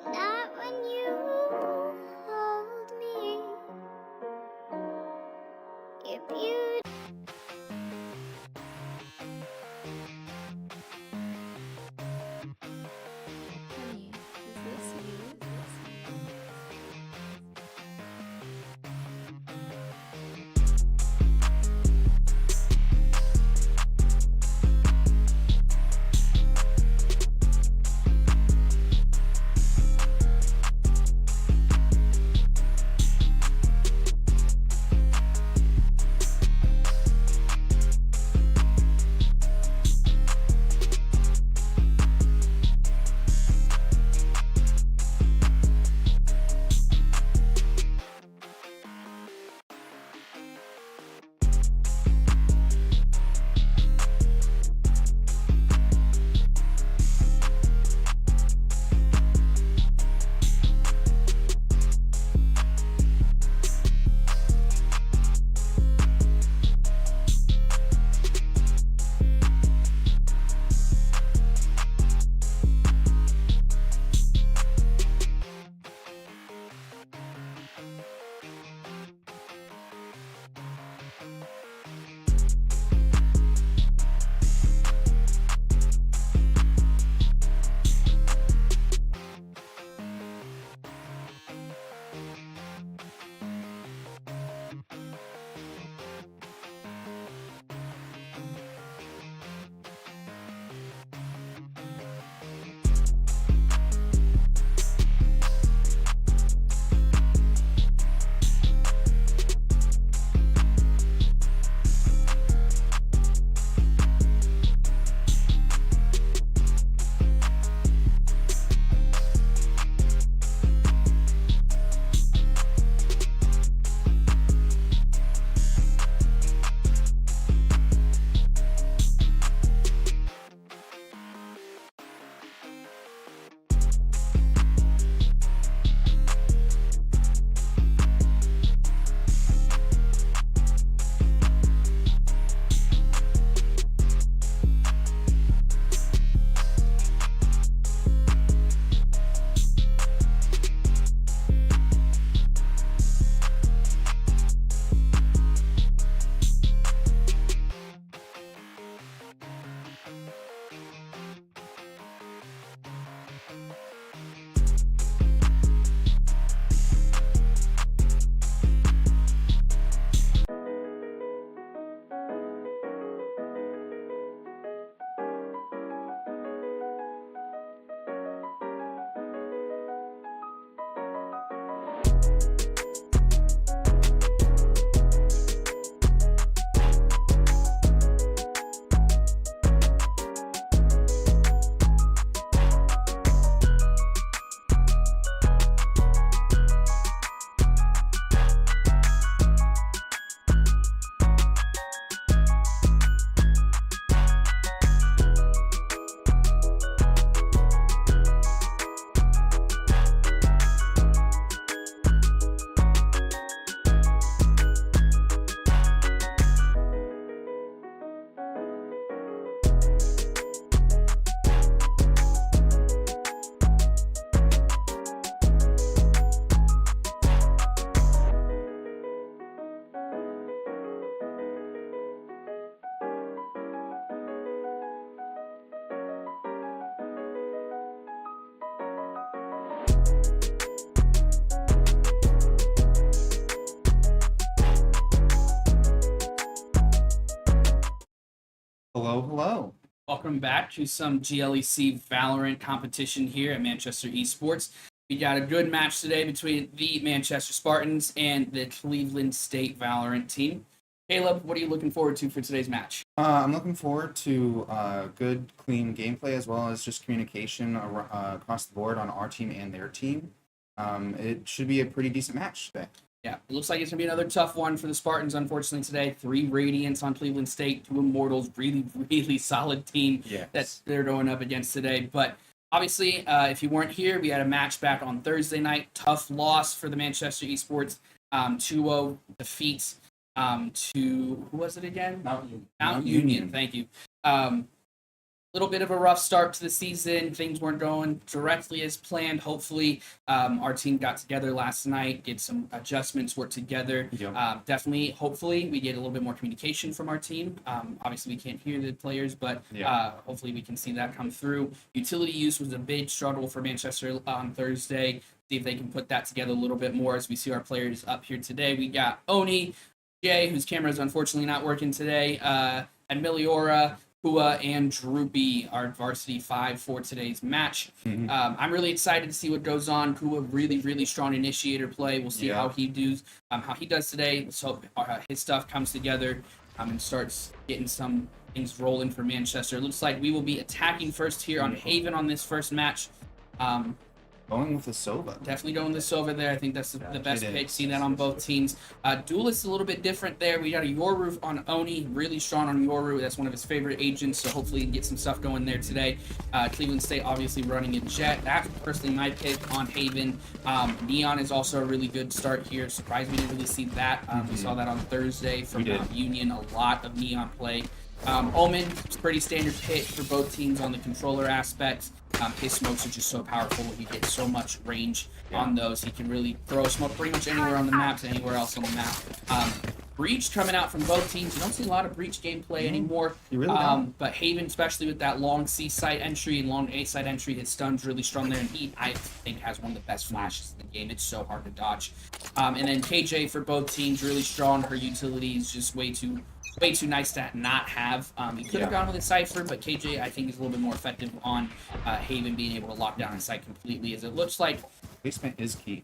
but not when you hold me. You're beautiful. Honey, is this you? Hello, hello. Welcome back to some GLEC Valorant competition here at Manchester Esports. We got a good match today between the Manchester Spartans and the Cleveland State Valorant team. Caleb, what are you looking forward to for today's match? I'm looking forward to good, clean gameplay as well as just communication across the board on our team and their team. It should be a pretty decent match today. Yeah, it looks like it's going to be another tough one for the Spartans, unfortunately, today. 3 Radiants on Cleveland State, 2 Immortals, really solid team that they're going up against today. But obviously, if you weren't here, we had a match back on Thursday night. Tough loss for the Manchester Esports. 2-0 defeats to, who was it again? Mount Union. Mount Union, thank you. little bit of a rough start to the season. Things weren't going directly as planned. Hopefully, our team got together last night, get some adjustments, work together. Yep. Definitely, hopefully, we get a little bit more communication from our team. Obviously, we can't hear the players, but hopefully we can see that come through. Utility use was a big struggle for Manchester on Thursday. See if they can put that together a little bit more as we see our players up here today. We got Oni, Jay, whose camera is unfortunately not working today, and Miliora, Pua, and Droopy are varsity 5 for today's match. I'm really excited to see what goes on. Pua, really, really strong initiator play. We'll see how he does today. Let's hope his stuff comes together and starts getting some things rolling for Manchester. It looks like we will be attacking first here on Haven on this first match. Going with the Sova. Definitely going with the Sova there. I think that's the best pick. Seeing that on both teams. Duelist a little bit different there. We got a Yoru on Oni. Really strong on Yoru. That's one of his favorite agents, so hopefully he can get some stuff going there today. Cleveland State obviously running a Jet. That's personally my pick on Haven. Neon is also a really good start here. Surprised we didn't really see that. We saw that on Thursday from Union. A lot of Neon play. Omen is pretty standard pick for both teams on the controller aspects. His smokes are just so powerful. He gets so much range on those. He can really throw a smoke pretty much anywhere on the map to anywhere else on the map. Breach coming out from both teams. You don't see a lot of Breach gameplay anymore. You really don't. But Haven, especially with that long C side entry and long A side entry, his stun's really strong there. And he, I think, has one of the best flashes in the game. It's so hard to dodge. And then KJ for both teams, really strong. Her utility is just way too nice to not have. He could have gone with a Cypher, but KJ, I think, is a little bit more effective on Haven being able to lock down a site completely, as it looks like Placement is key.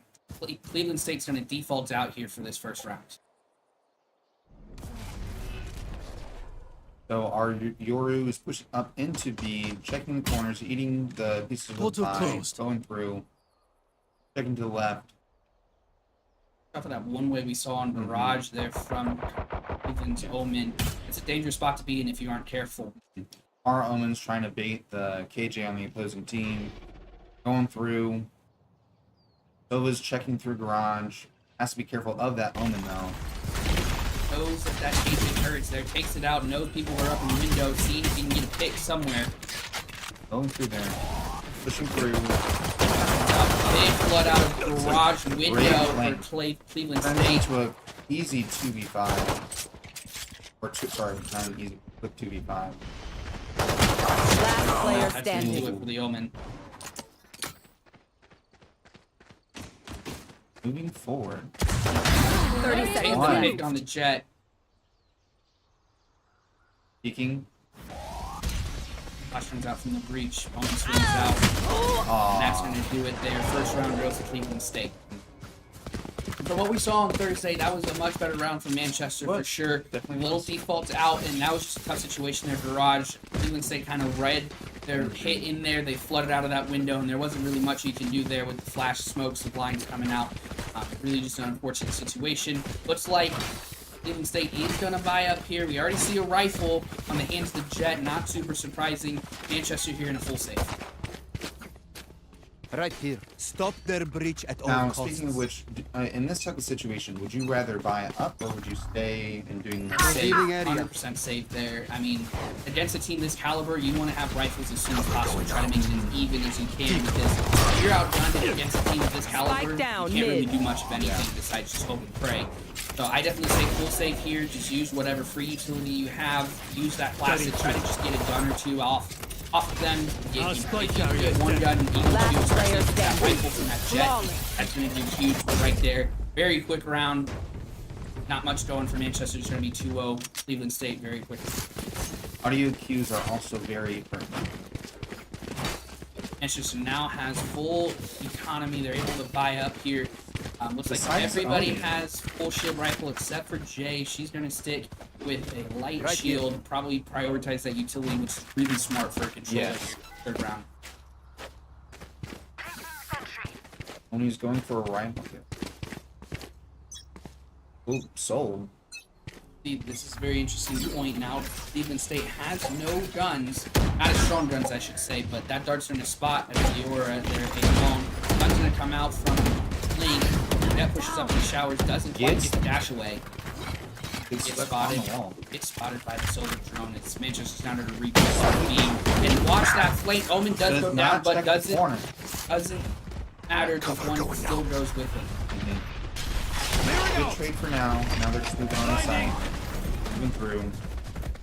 Cleveland State's going to default out here for this first round. So our Yoru is pushing up into B, checking the corners, eating the pieces of the pie, going through, checking to the left. Off of that one way we saw on Barrage there from Cleveland's Omen. It's a dangerous spot to be in if you aren't careful. Our Omen's trying to bait the KJ on the opposing team. Going through. Sova's checking through Garage. Has to be careful of that Omen though. Knows that KJ hurts there, takes it out, knows people are up in the window, seeing if he can get a pick somewhere. Going through there. Pushing through. Big flood out of Garage window for Cleveland State. Into a easy 2v5. Or not an easy, quick 2v5. Last player That's gonna do standing. it for the Omen. Moving forward. 30 Take seconds the left. pick on the Jet. Peeking. Flash runs out from the breach. Omen swings out. And that's going to do it there. First round goes to Cleveland State. From what we saw on Thursday, that was a much better round for Manchester for sure. Definitely Little was. defaults out, and that was just a tough situation there. Garage. Cleveland State kind of read their hit in there. They flooded out of that window, and there wasn't really much you can do there with the flash smokes, the blinds coming out. Really just an unfortunate situation. Looks like Cleveland State is going to buy up here. We already see a rifle on the hands of the Jet. Not super surprising. Manchester here in a full save. Right here. Stop their breach at all Now, costs. speaking of which, in this type of situation, would you rather buy up or would you stay and doing the Save, Revealing area. 100% save there. I mean, against a team this caliber, you want to have rifles as soon as possible. Try to make it as even as you can, because if you're outgunned against a team of this caliber, Spike down, you can't really mid. do much of anything besides just hope and pray. So I definitely say full save here. Just use whatever free utility you have. Use that plastic. Try to just get a gun or two off of them. Get one gun and even Last two, especially player with that standing. rifle from that Jet. That's going to do huge right there. Very quick round. Not much going for Manchester. It's going to be 2-0. Cleveland State very quickly. audio cues are also very pertinent. Manchester now has full economy. They're able to buy up here. Looks like Besides everybody Omen. has full shield rifle except for Jay. She's going to stick with a light Right here. shield. Probably prioritize that utility, which is really smart for a controller. Yes. Third round. Oni's going for a rifle here. Ooh, sold. See, this is a very interesting point. Now, Cleveland State has no guns. Not as strong guns, I should say, but that dart's in a spot at Leora. They're alone. Gun's going to come out from Link. That pushes up in the showers. Doesn't quite Yes. get the dash away. It's Get stuck spotted. on the wall. Get spotted by the solar drone. It's Manchester's down to the reach beam. And watch that flame. Omen does go down, but doesn't matter because one still goes with it. Good trade for now. Now they're just moving on the side. Moving through.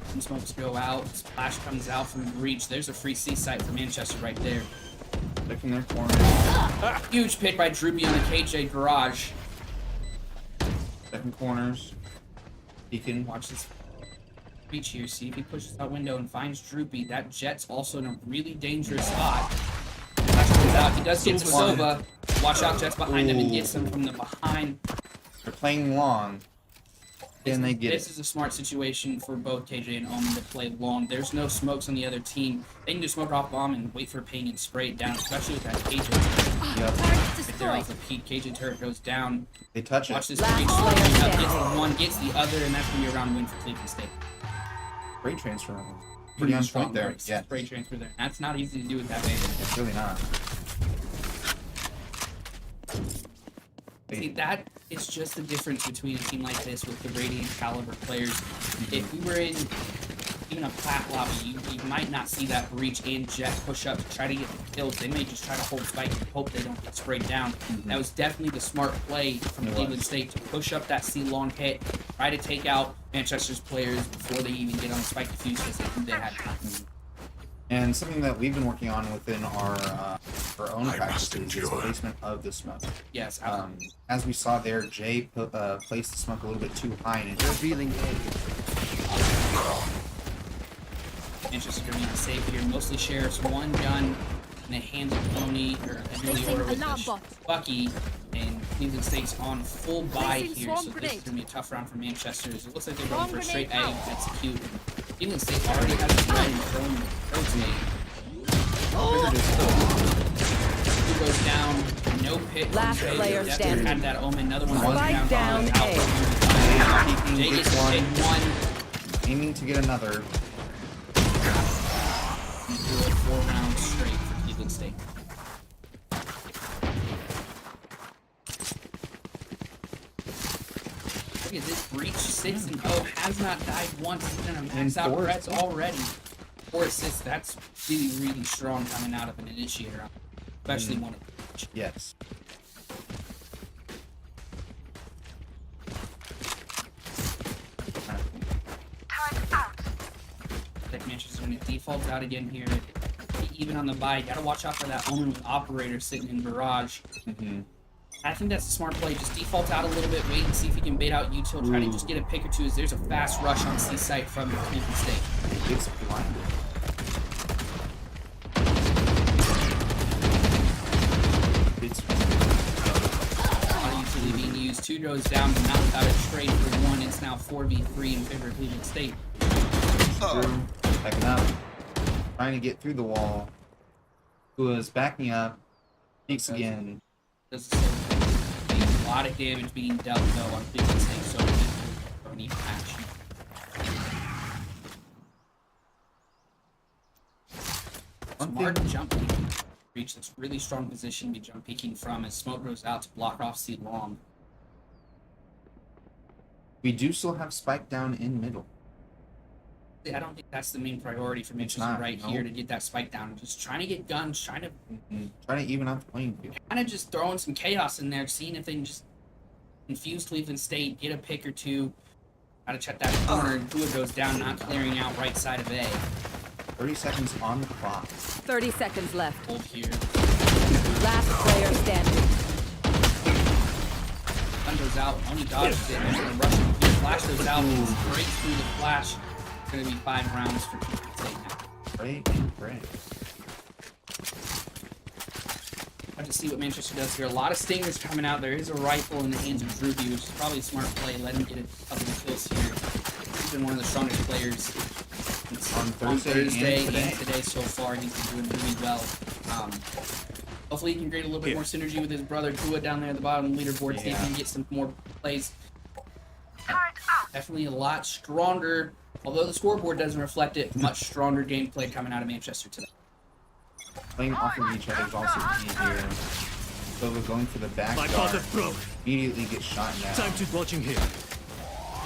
Some smokes go out. Splash comes out from the breach. There's a free C site for Manchester right there. Checking their corners. Huge pick by Droopy on the KJ garage. Second corners. He can Watch this breach here. See if he pushes that window and finds Droopy. That Jet's also in a really dangerous spot. Flash comes out. He does get to Sova. Watch out, Jet's behind him and gets him from the behind. They're playing long. And they get This is a smart situation for both KJ and Omen to play long. There's no smokes on the other team. They can just smoke off bomb and wait for a ping and spray it down, especially with that KJ turret. Yep. Right there off the peak, KJ turret goes down. They touch Watch it. this breach. Gets the one, gets the other, and that's going to be a round win for Cleveland State. Great transfer. Pretty on point there. Yeah. Great transfer there. That's not easy to do with that bait. It's really not. See, that is just the difference between a team like this with the Radiant caliber players. If we were in even a plat lobby, you might not see that breach and Jet push up to try to get the kills. They may just try to hold spike and hope they don't get sprayed down. That was definitely the smart play from Cleveland State to push up that C long hit, try to take out Manchester's players before they even get on the spike defuse because they knew they had time. And something that we've been working on within our own practices is placement of the smoke. Yes, As we saw there, Jay placed the smoke a little bit too high, and it just Revealing Manchester's going to be safe here. Mostly shares one gun in the hands of Tony, or newly ordered with Bucky, and Cleveland State's on full buy here, so this is going to be a tough round for Manchester. It looks like they're going for a straight A to execute. Cleveland State already has a gun throwing the rotate. Who goes down, no pick. Last player standing. Had that Omen, another one Spike down A. Jay gets to take one. aiming to get another. And do it 4 rounds straight for Cleveland State. Look at this breach, 6-0, has not died once. He's gonna max out Reds already. 4 assists, that's really, really strong coming out of an initiator, especially one of them. Yes. Like Manchester's going to default out again here. Even on the buy, you gotta watch out for that Omen with operator sitting in barrage. I think that's a smart play. Just default out a little bit, wait and see if you can bait out util. Try to just get a pick or two as there's a fast rush on C site from Cleveland State. It's blinded. It's A lot of utility being used. 2 goes down, but not without a trade for 1. It's now 4v3 in favor of Cleveland State. through, backing up, trying to get through the wall. Who is backing up, peeks again. This is a lot of damage being dealt though on Cleveland State, so don't need action. Smart jump peeking. Reach this really strong position to be jump peeking from as smoke goes out to block off C long. We do still have Spike down in middle. I don't think that's the main priority for Manchester right here to get that spike down. Just trying to get guns, trying to Trying to even out the playing field. kind of just throwing some chaos in there, seeing if they can just confuse Cleveland State, get a pick or two. Gotta check that corner. Dua goes down, not clearing out right side of A. 30 seconds on the clock. 30 seconds left. Hold here. Last player standing. Gun goes out. Only dodges it. They're gonna rush him. He flash goes out. Breaks through the flash. It's gonna be 5 rounds for Cleveland State now. Great and great. Have to see what Manchester does here. A lot of stingers coming out. There is a rifle in the hands of Droopy, which is probably a smart play. Let him get a couple of kills here. He's been one of the strongest players On Thursday and today so far. He's been doing really well. Hopefully he can create a little bit more synergy with his brother Tua down there at the bottom of the leaderboard. See if he can get some more plays. Definitely a lot stronger, although the scoreboard doesn't reflect it, much stronger gameplay coming out of Manchester today. Playing off of each other is also key here. So we're going for the back My guard. father broke. Immediately gets shot down. Time to watching here.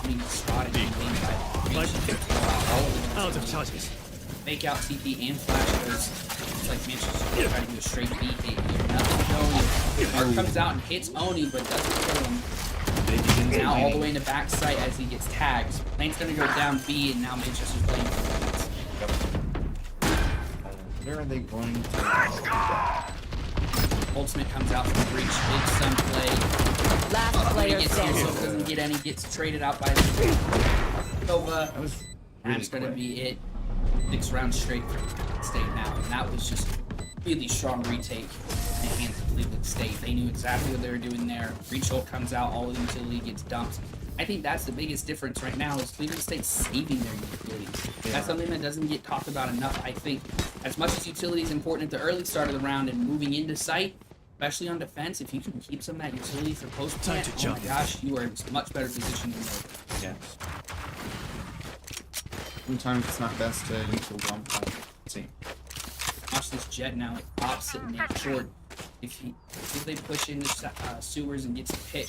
Only gets spotted and gained by all of them. charges. Fake out TP and flash goes. It's like Manchester trying to do a straight B hit here. Nothing going. Mark comes out and hits Oni, but doesn't kill him. Now all the way in the backside as he gets tagged. Lane's gonna go down B, and now Manchester's playing for Where are they going to? Ultimate comes out from breach. Big stun play. Last player Gets here, so standing. it doesn't get any. Gets traded out by Nova. That was really That's gonna quick. be it. 6 rounds straight for State now, and that was just really strong retake in the hands of Cleveland State. They knew exactly what they were doing there. Breach ult comes out, all of the utility gets dumped. I think that's the biggest difference right now is Cleveland State saving their utilities. That's something that doesn't get talked about enough. I think as much as utility is important at the early start of the round and moving into site, especially on defense, if you can keep some of that utility for post plant, oh my gosh, you are in a much better position than ever. Yes. Sometimes it's not best to neutral jump. Let's see. Watch this Jet now. It pops sitting there short. If they push into sewers and gets a pick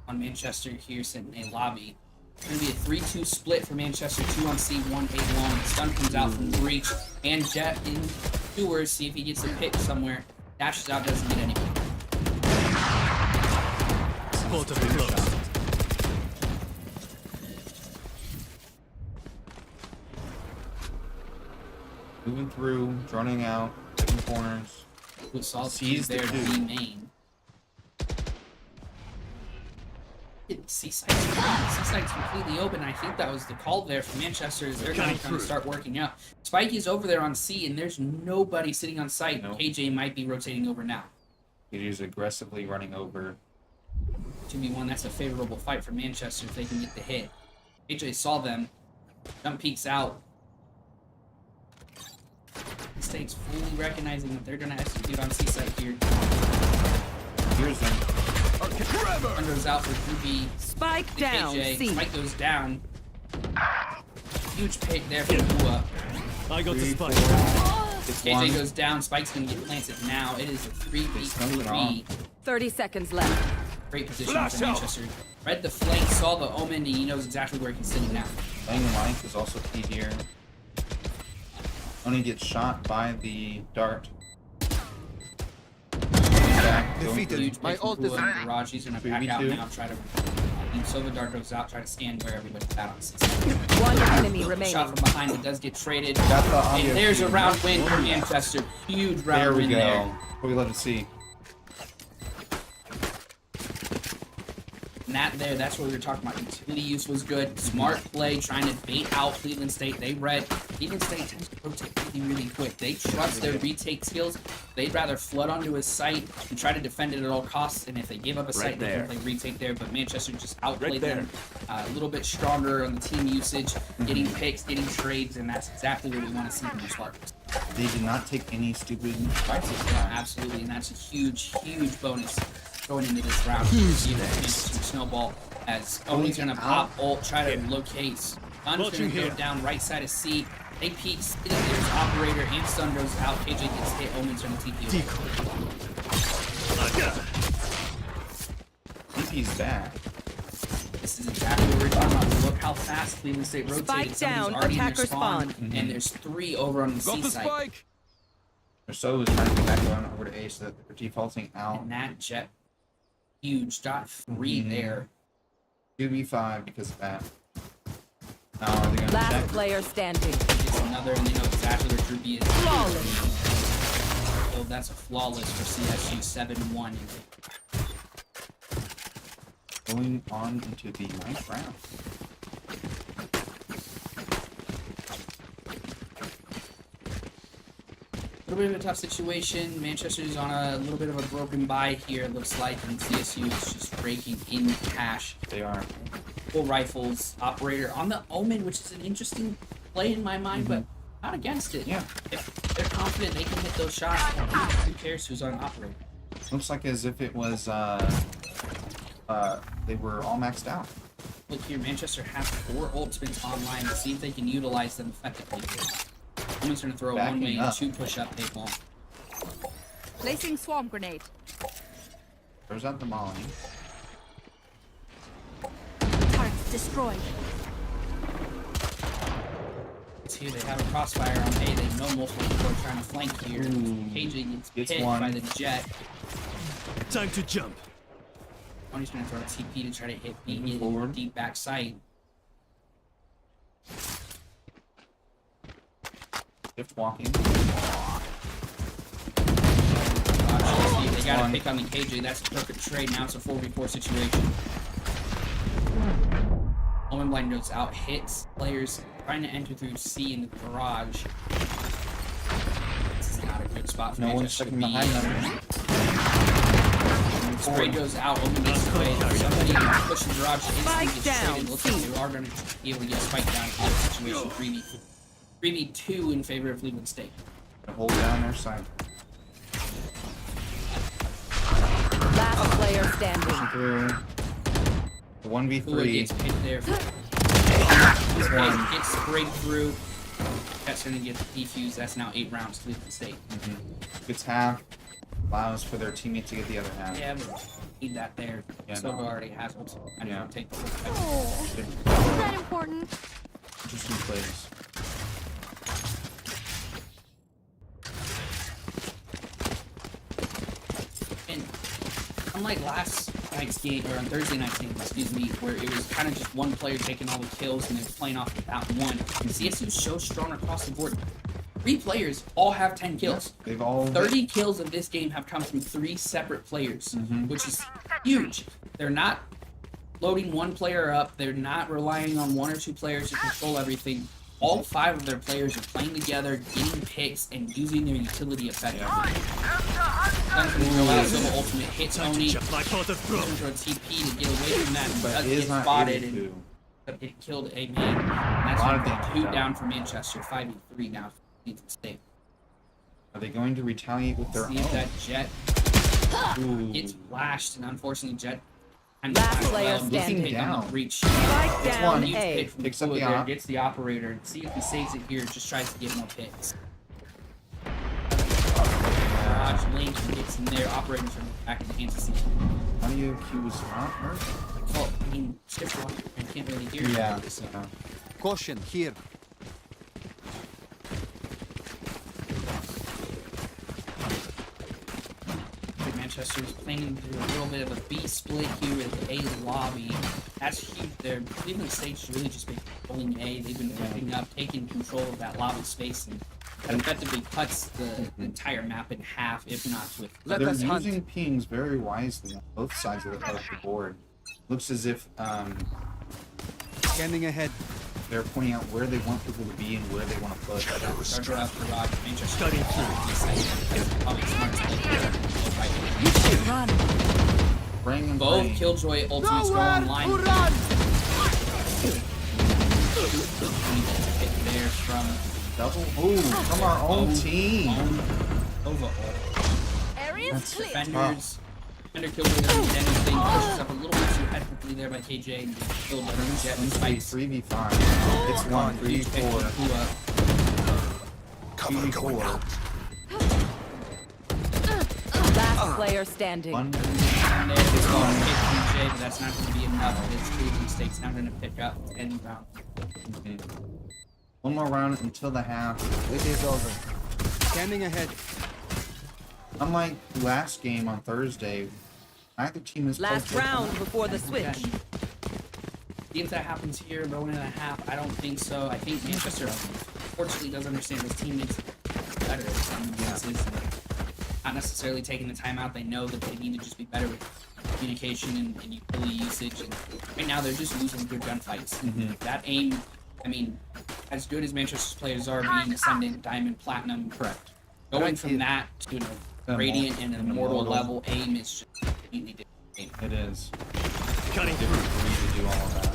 on Manchester here sitting in a lobby, it's going to be a 3-2 split for Manchester. 2 on C, 1 A long. Stun comes out from breach. And Jet in sewers. See if he gets a pick somewhere. Dashes out, doesn't get anybody. Moving through, droning out, taking corners. Who saw Sees the there to dude. be main. C-Site's completely open. I think that was the call there for Manchester as they're going to start working out. Spikey's over there on C, and there's nobody sitting on site. Nope. KJ might be rotating over now. He's aggressively running over. 2v1, that's a favorable fight for Manchester if they can get the hit. KJ saw them. Jump peeks out. State's fully recognizing that they're going to execute on C-Site here. Here's them. One goes out for Ruby. Spike down. KJ. C. Spike goes down. Huge pick there for Bua. I got the 3, spike. 4. It's KJ one. goes down. Spike's going to get planted now. It is a 3v3. 30 seconds left. Great position for Manchester. Read the flank, saw the omen, and he knows exactly where he's sitting now. Playing life is also key here. Only gets shot by the dart. Back, Defeated. Huge My pick from ult Bua is in the garage. He's going to back out 3v2. now, try to... And Silva Dart goes out, try to scan where everybody's at on C. One enemy remaining. Shot from behind, it does get traded. Got the audio And there's a feed. round win for Manchester. Huge round There we win go. there. What we love to see. And that there, that's what we were talking about. Utility use was good. Smart play, trying to bait out Cleveland State. They read. Cleveland State tends to rotate really, really quick. They trust their retake skills. They'd rather flood onto a site and try to defend it at all costs. And if they give up a site, they can play retake there. But Manchester just outplayed them a little bit stronger on the team usage, getting picks, getting trades, and that's exactly what we want to see from the Spartans. They did not take any stupid fights. Yeah, absolutely, and that's a huge, huge bonus going into this round. Snowball as Owen's gonna pop ult, try to locate. Sun's gonna go down right side of C. They peek, there's operator and Sun goes out. KJ gets hit. Owen's gonna TP. TP's back. This is exactly what we're talking about. Look how fast Cleveland State rotated. Spike down, Somebody's already in their attacker spawn, spawn. and there's 3 over on the C side. So is trying to get back on over to A so that they're defaulting out. And that Jet, huge dot 3 there. 2v5 because of that. Now are they gonna Last check? player standing. Gets another, and they know exactly where Droopy is. Flawless. So that's a flawless for CSU 7-1. Going on into the 9th round. A little bit of a tough situation. Manchester's on a little bit of a broken bye here, it looks like, and CSU is just breaking in cash. They are. Full rifles, operator on the Omen, which is an interesting play in my mind, but not against it. Yeah. If they're confident they can hit those shots, who cares who's on operator? Looks like as if it was they were all maxed out. Look here, Manchester has 4 ultimates online. Let's see if they can utilize them effectively here. Omen's gonna throw a Backing one-way and up. 2 push-up take bomb. Placing swarm grenade. Throws out the molly. Target destroyed. It's here. They have a crossfire on A. They know multiple people are trying to flank here. KJ gets hit one. by the jet. Time to jump. Tony's gonna throw a TP to try to hit B in Forward. deep back sight. Shift walking. They gotta one. pick on the KJ. That's a perfect trade. Now it's a 4v4 situation. Omen Blind goes out, hits players trying to enter through C in the garage. This is not a good spot for No one's Manchester checking to be behind in. them. Spray goes out, Omen gets away. Somebody pushes the garage to instantly Spike gets down, traded. Looks like C. they are going to be able to get spiked down in this situation. 3v2 in favor of Cleveland State. Hold down their side. Last player standing. Through. The Who 1v3. gets picked there? Gets sprayed through. That's going to get defused. That's now 8 rounds. Cleveland State. Gets half. Allows for their teammate to get the other half. Yeah, but need that there. Yeah, Silva no. already has it. I Yeah. need to take the whole Oh, Good. is that important? Interesting plays. And unlike last night's game, or on Thursday night's game, excuse me, where it was kind of just one player taking all the kills and they were playing off without one, CSU is so strong across the board. 3 players all have 10 kills. They've all 30 kills of this game have come from 3 separate players, which is huge. They're not loading one player up. They're not relying on 1 or 2 players to control everything. All 5 of their players are playing together, getting picks, and using their utility effectively. Then from the last little ultimate hits Oni. My thought of throw. Throw a TP to get away from that, but But it is gets not spotted able and to. it killed a man. And that's A lot of gonna damage be 2 done. down for Manchester, 5v3 now for Cleveland State. Are they going to retaliate with their See if that own? Jet Ooh. gets flashed, and unfortunately Jet and Last flashed player well, standing. take on the Down. breach. Spike It's down one. Huge A. pick from Picks up Kula the there, op. gets the operator. See if he saves it here. Just tries to get more picks. Garage Link gets in there. Operator from back in Kansas City. How do you accuse not hurt? Well, I mean, Skip's walking. I can't really hear you. Yeah. So. Caution here. Manchester's playing through a little bit of a B split here with A lobby. That's huge. Their Cleveland State's really just been controlling A. They've been picking up, taking control of that lobby space, and that effectively cuts the entire map in half, if not with. Let They're us hunt. using pings very wisely on both sides of the board. Looks as if Scanning ahead. they're pointing out where they want people to be and where they want to push. Charger up for Rob. Manchester. Study through. Probably smart to take it. You should run. Bring and Both bring. Killjoy ultimates go online. Hit there from Double. Ooh, from our own team. Nova. Area's That's clear. Defenders. Defender Killjoy doesn't get anything. Pushes up a little bit too ethically there by KJ. And gets killed by the Jet and spikes. 3v5. It's 1, 3, Huge pick from 4. Kua. 2v4. Last player standing. 1. And there is one hit from Jay, but that's not going to be enough. It's Cleveland State's now going to pick up 10 rounds. One more round until the half. It is over. Scanning ahead. Unlike the last game on Thursday, neither team is Last close to round before the switch. See if that happens here, going in a half. I don't think so. I think Manchester, unfortunately, does understand his teammates better in some instances. Not necessarily taking the time out. They know that they need to just be better with communication and utility usage. And right now, they're just losing good gunfights. That aim, I mean, as good as Manchester's players are being Ascendant, Diamond, Platinum, Correct. going from that to a Radiant and an Immortal level aim is just completely different. It is. Cutting Different through. for you to do all of that.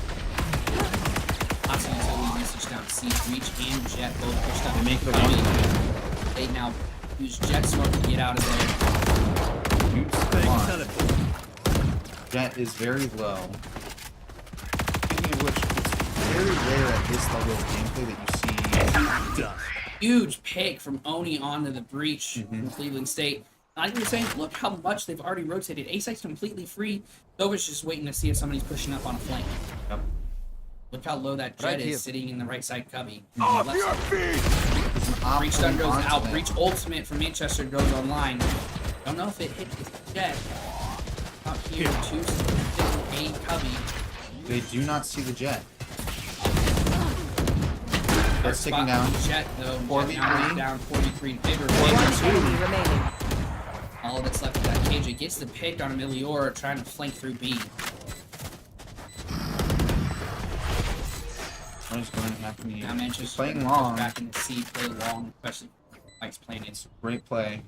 Lots of utility usage down C, Breach and Jet both pushed up. They make the Bounty. one. They now use Jet Smoke to get out of there. Oops, Bang, come on. teleport. Jet is very low. Speaking of which, it's very rare at this level of gameplay that you see. Done. Huge pick from Oni onto the Breach from Cleveland State. Like we were saying, look how much they've already rotated. A-Site's completely free. Nova's just waiting to see if somebody's pushing up on a flank. Yep. Look how low that jet Right here. is sitting in the right side cubby. Off Left your side. feet! Breach stun goes out. Ultimate. Breach ultimate from Manchester goes online. Don't know if it hit the jet. Out here, 2 a cubby. They do not see the jet. That's Spot taking down. Jet though. 4v3. Jet now is down 43 in favor of One Manchester. enemy remaining. All that's left of that KJ gets the pick on Emiliora trying to flank through B. What is going to happen? Now Manchester Playing goes long. back into C, play long, especially Mike's playing it. Great play.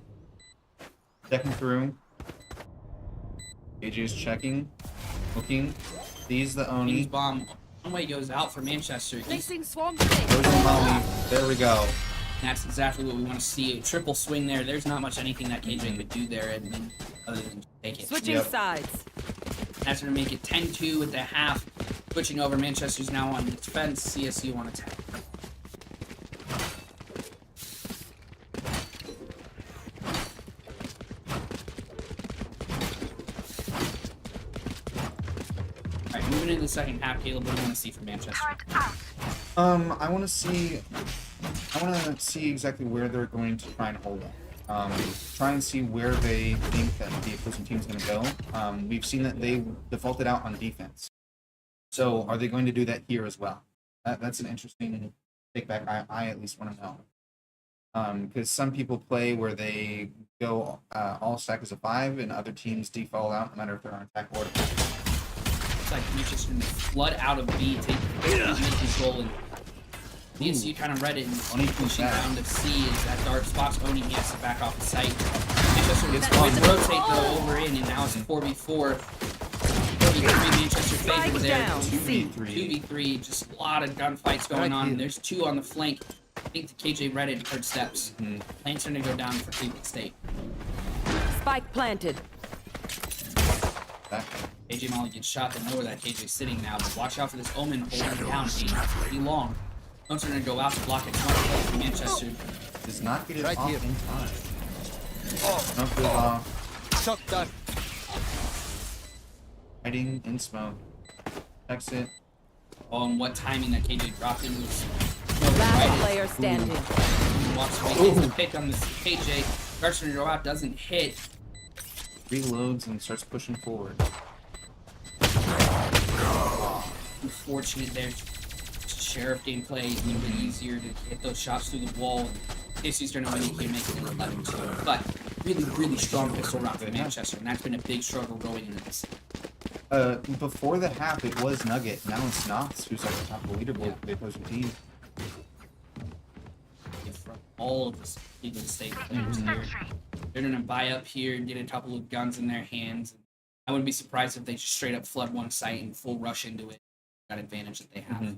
Checking through. AJ's checking. Looking. Sees the King's Oni. bomb. One way goes out for Manchester. Placing swarm Goes grenade. in Molly. There we go. That's exactly what we want to see. A triple swing there. There's not much anything that KJ could do there other than take it. Switching Yep. sides. That's going to make it 10-2 at the half. Switching over, Manchester's now on defense, CSU on attack. Alright, moving into the second half, Caleb, what do you want to see from Manchester? I want to see. I want to see exactly where they're going to try and hold up. Try and see where they think that the opposing team is going to go. We've seen that they defaulted out on defense. So are they going to do that here as well? That's an interesting take back. I at least want to know. Because some people play where they go all stack as a 5, and other teams default out no matter if they're on attack or defense. It's like Manchester going to flood out of B, take control, and CSU kind of read it, and Oni pushing back. down to C is that dark spot's Oni, he has to back off the site. Manchester gets It's going to fun. rotate though over in, and now it's 4v4. 4v3 Manchester favor Strike there. down. C. 2v3, just a lot of gunfights going on. There's 2 on the flank. I think the KJ read it, heard steps. Plants are going to go down for Cleveland State. Spike planted. Back. KJ Molly gets shot. They know where that KJ's sitting now. But watch out for this Omen holding down. Pretty long. Plants are going to go out to block it. Smart play from Manchester. Does not get it Right off here. in time. No good off. Shot done. Hiding in smoke. Checks it. On what timing that KJ dropped in was Last player standing. walks away, gets the pick on this KJ. Starts to go out, doesn't hit. Reloads and starts pushing forward. Unfortunate there. Sheriff gameplay is a little bit easier to hit those shots through the wall. CSU's turn when he can make it in 11-2. But really, really strong pistol round for Manchester, and that's been a big struggle going into this. Before the half, it was Nugget. Now it's Knox, who's at the top of the leaderboard for the opposing team. From all of the Cleveland State players here. They're going to buy up here and get a couple of guns in their hands. I wouldn't be surprised if they just straight up flood one site and full rush into it. That advantage that they have.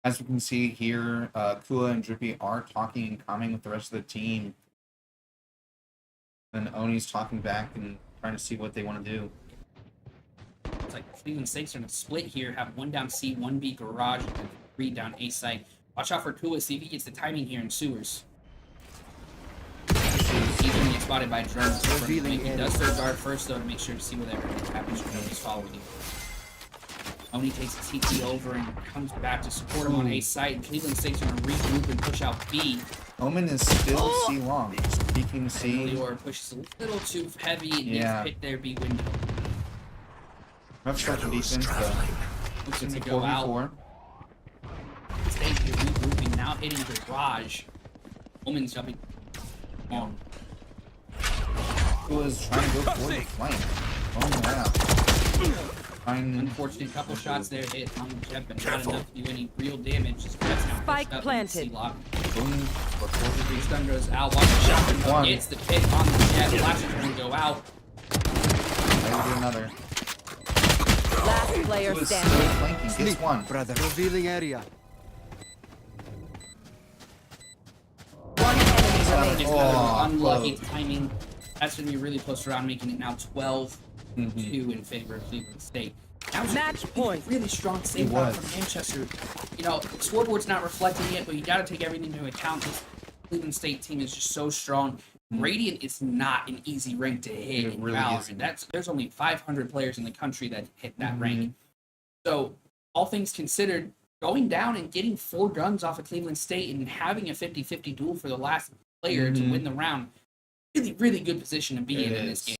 As we can see here, Kua and Drippy are talking and commenting with the rest of the team. And Oni's talking back and trying to see what they want to do. It's like Cleveland State's going to split here, have 1 down C, 1 B garage, and 3 down A site. Watch out for Kua, see if he gets the timing here in sewers. He's going to get spotted by drones. Revealing He does third guard first, though, to make sure to see where that happens. Nobody's following him. Oni takes the TT over and comes back to support him on A site. And Cleveland State's going to regroup and push out B. Omen is still C long, just peeking C. Or pushes a little too heavy and Yeah. gets hit their B window. Rough start to defense, but Looks it's to a go out. 4v4. State here regrouping, now hitting garage. Woman's jumping. On. Kua's trying to go for the flank. Going around. Unfortunate couple shots there hit on the jet, but not enough to do any real damage. Just gets now Spike pushed up planted. in the C-lock. Going for 4v3. Stun goes out. Watch the shot. One. Gets the pick on the jet. Flash is going to go out. Maybe do another. Last player Kua's still standing. flanking. Gets one. Brother. Revealing area. One enemy remaining. Gets Oh, another unlucky close. timing. That's going to be a really close round, making it now 12-2 in favor of Cleveland State. That was Match a point. really strong save It round was. from Manchester. You know, scoreboard's not reflecting it, but you got to take everything into account. This Cleveland State team is just so strong. Radiant is not an easy rank to hit It in really Valorant. isn't. There's only 500 players in the country that hit that rank. So, all things considered, going down and getting 4 guns off of Cleveland State and having a 50-50 duel for the last player to win the round. Really, really good position to be in this game.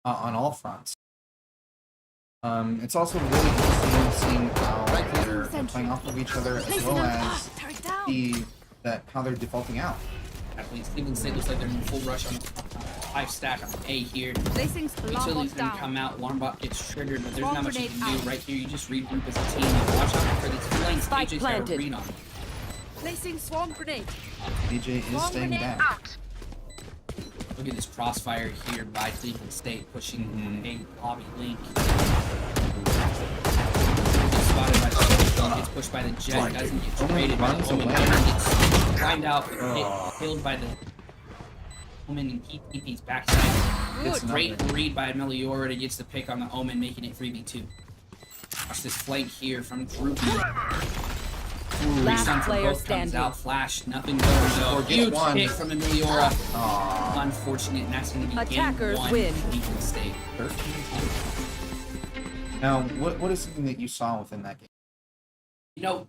On all fronts. It's also really interesting seeing how they're playing off of each other as well as how they're defaulting out. Cleveland State looks like they're in full rush on 5 stack on A here. Utility's gonna come out, alarm bot gets triggered, but there's not much you can do right here. You just regroup as a team and watch out for these flanks. Spike AJ's got a planted. read on. Placing swarm grenade. DJ is staying back. Look at this crossfire here by Cleveland State pushing a lobby link. Gets spotted by the gets pushed by the jet, doesn't get traded by the Omen, gets climbed out, killed by the Omen, and he TP's backside. It's great read by Meliora to get the pick on the Omen, making it 3v2. Watch this flank here from Droopy. Last player Comes standing. out, flash, nothing going though. Huge pick from Meliora. Unfortunate, and that's going to be Attackers game 1 win. for Cleveland State. Now, what is something that you saw within that game? You know,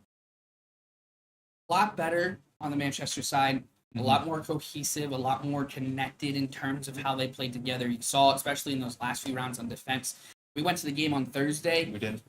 a lot better on the Manchester side, a lot more cohesive, a lot more connected in terms of how they played together. You saw, especially in those last few rounds on defense. We went to the game on Thursday. We did.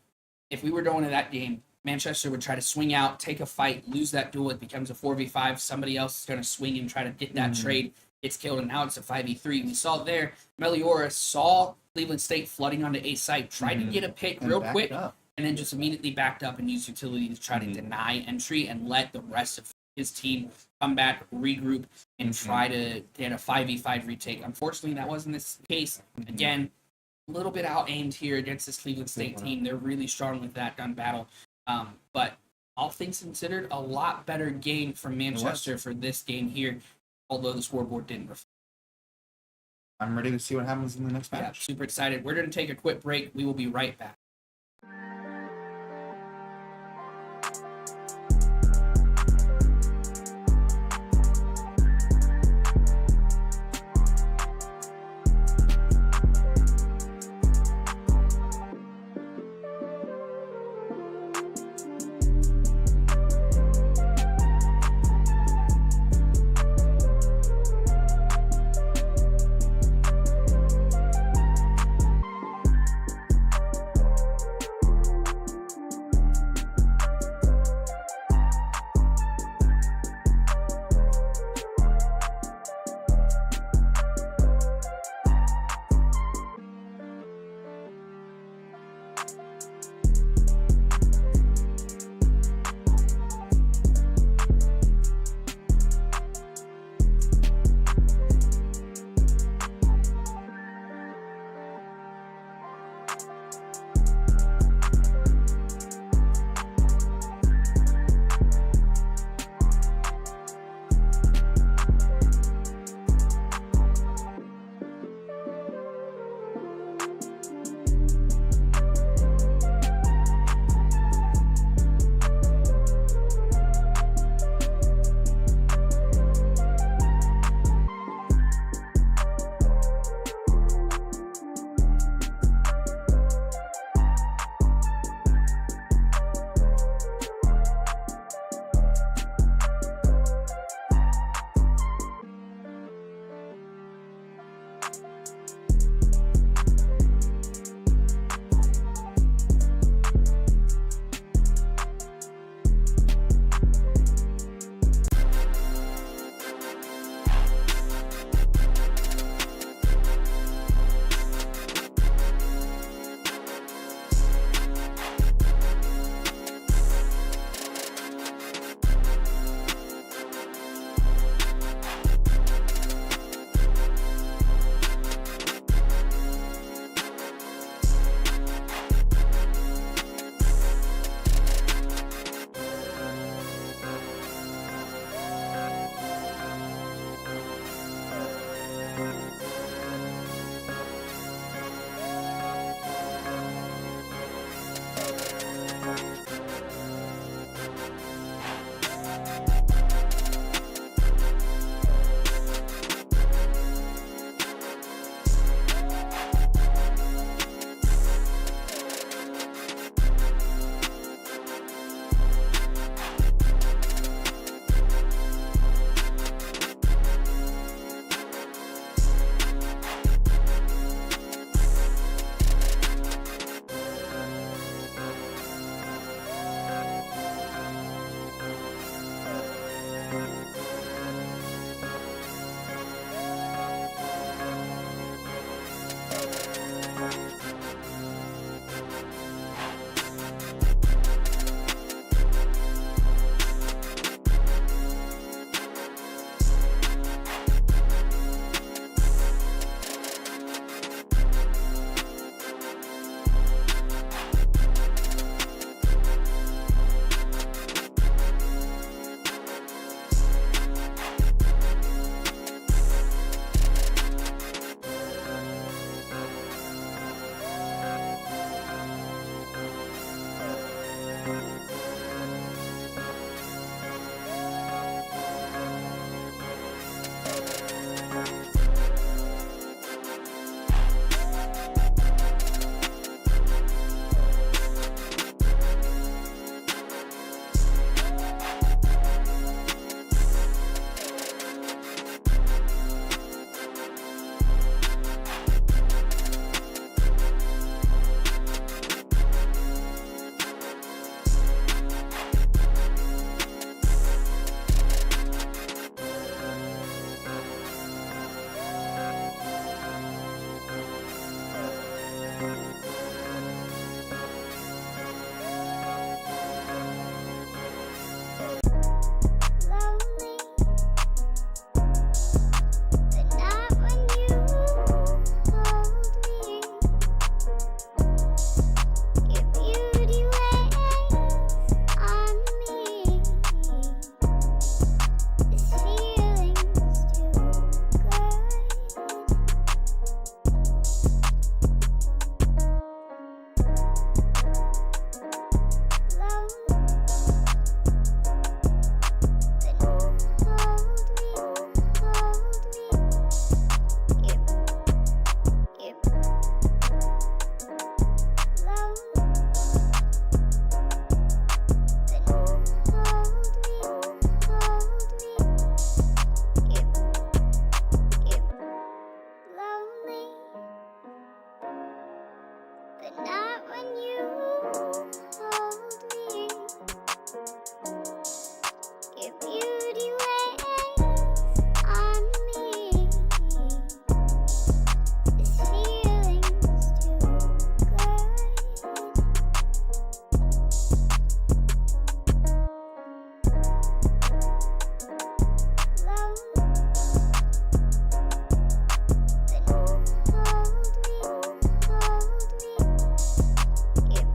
If we were going to that game, Manchester would try to swing out, take a fight, lose that duel. It becomes a 4v5. Somebody else is going to swing and try to get that trade. Gets killed, and now it's a 5v3. We saw it there. Meliora saw Cleveland State flooding onto A site, tried to get a pick real quick, and then just immediately backed up and used utility to try to deny entry and let the rest of his team come back, regroup, and try to get a 5v5 retake. Unfortunately, that wasn't the case. Again, a little bit out-aimed here against this Cleveland State team. They're really strong with that gun battle. But all things considered, a lot better game from Manchester for this game here, although the scoreboard didn't reflect. I'm ready to see what happens in the next match. Yeah, super excited. We're going to take a quick break. We will be right back. Lonely, the night when you hold me. Your beauty weighs on me. This feeling's too good. Lonely. Then hold me, yep, yep, lonely. Then hold me, yep, yep, lonely. The night when you hold me. Your beauty weighs on me. This feeling's too good. Lonely. Then hold me, yep,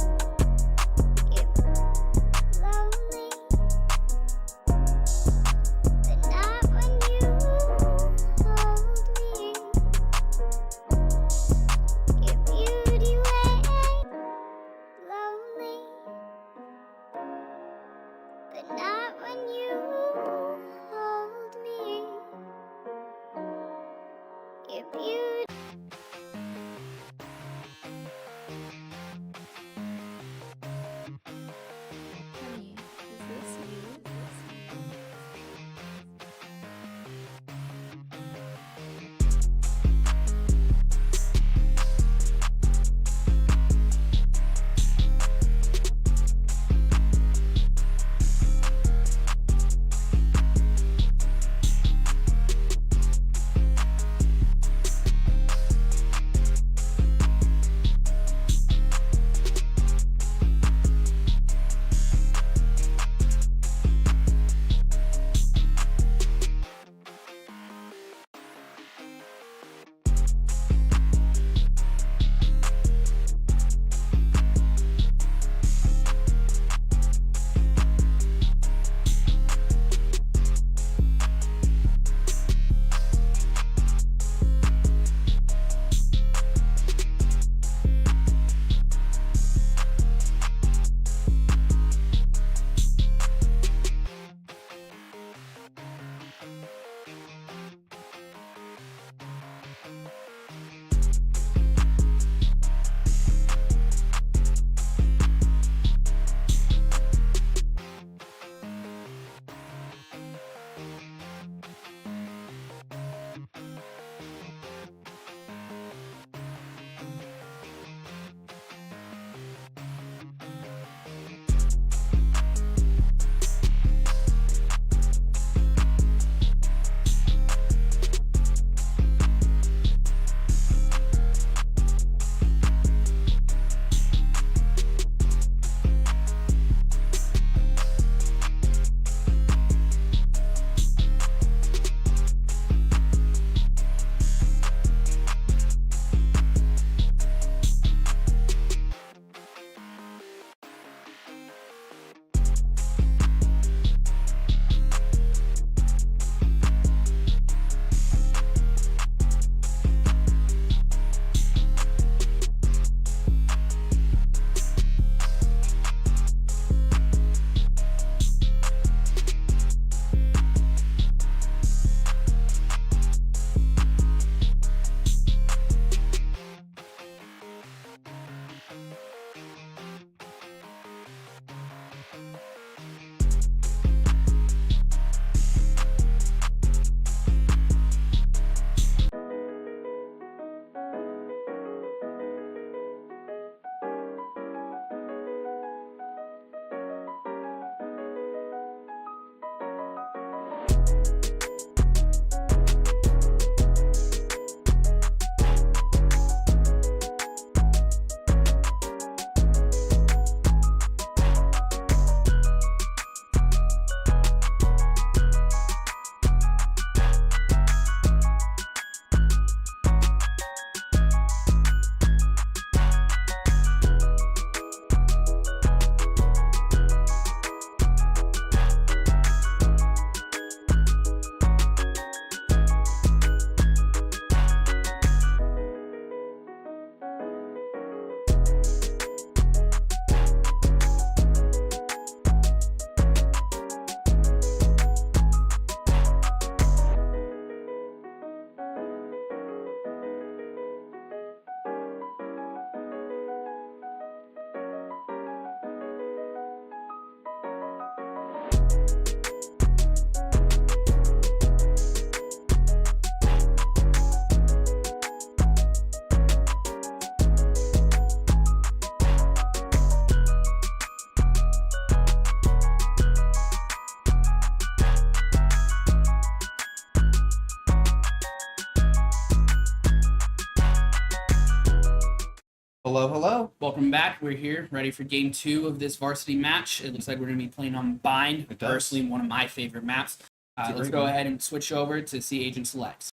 Welcome back. We're here, ready for game 2 of this varsity match. It looks like we're going to be playing on Bind, It does. personally one of my favorite maps. Let's go ahead and switch over to see Agent Selects.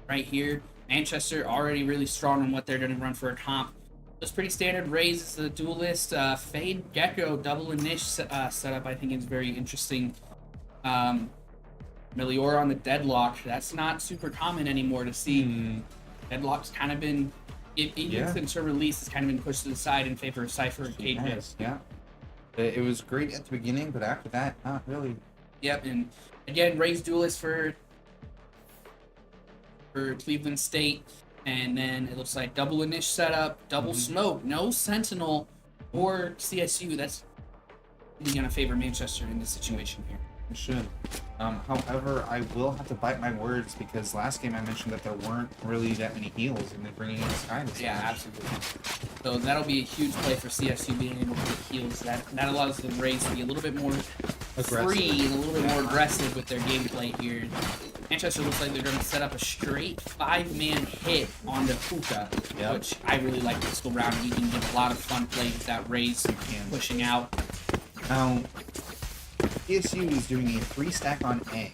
Right here, Manchester already really strong on what they're going to run for a comp. It's pretty standard. Raze is the duelist. Fade Gecko double init setup I think is very interesting. Meliora on the Deadlock. That's not super common anymore to see. Deadlock's kind of been, even since her release, has kind of been pushed to the side in favor of Cypher and KJ. Yes, yeah. It was great at the beginning, but after that, not really. Yep, and again, Raze duelist for Cleveland State, and then it looks like double init setup, double smoke, no Sentinel or CSU. That's really gonna favor Manchester in this situation here. It should. However, I will have to bite my words because last game I mentioned that there weren't really that many heals, and they're bringing in Sky this Yeah, match. absolutely. So that'll be a huge play for CSU being able to get heals. That allows the Rays to be a little bit more free and a little bit more aggressive with their gameplay here. Manchester looks like they're going to set up a straight 5-man hit on the Hookah, which I really like this go round. You can get a lot of fun play with that Rays pushing out. Now, CSU is doing a 3-stack on A.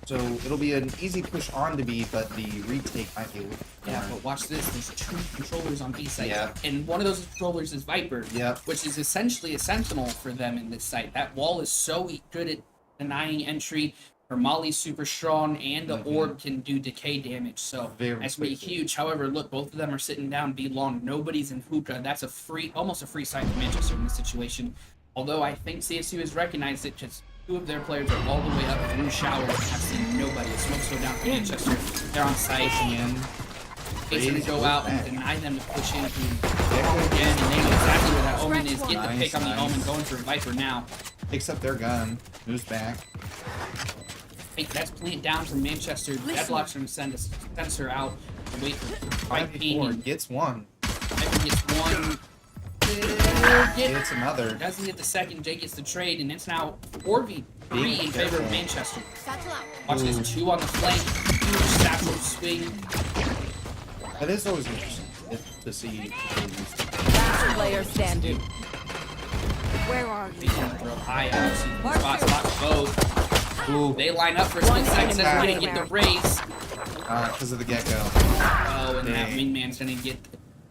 So it'll be an easy push on to B, but the retake might be a little But watch this. There's 2 controllers on B site. Yeah. And one of those controllers is Viper, Yep. which is essentially a Sentinel for them in this site. That wall is so good at denying entry. Her Molly's super strong, and the orb can do decay damage. So that's going to be huge. However, look, both of them are sitting down B long. Nobody's in Hookah. That's a free, almost a free site for Manchester in this situation. Although I think CSU has recognized it because 2 of their players are all the way up through showers. I've seen nobody. The smoke's go down for Manchester. They're on site. It's going to go out and deny them to push in again, and they know exactly where that Omen is. Get the pick on the Omen, going for Viper now. Picks up their gun, moves back. Hey, that's plant down from Manchester. Deadlock's going to send a sensor out and wait for 5v4 gets one. Viper gets one. Gets another. Doesn't get the second. Jay gets the trade, and it's now 4v3 in favor of Manchester. Watch this, 2 on the flank. Huge satchel swing. That is always interesting to see. Last player standing. Where are They you? can throw high out. See the spot both. Ooh, they line up for a split second. They're going to get the race. Because of the Gecko. Oh, and that wingman's going to get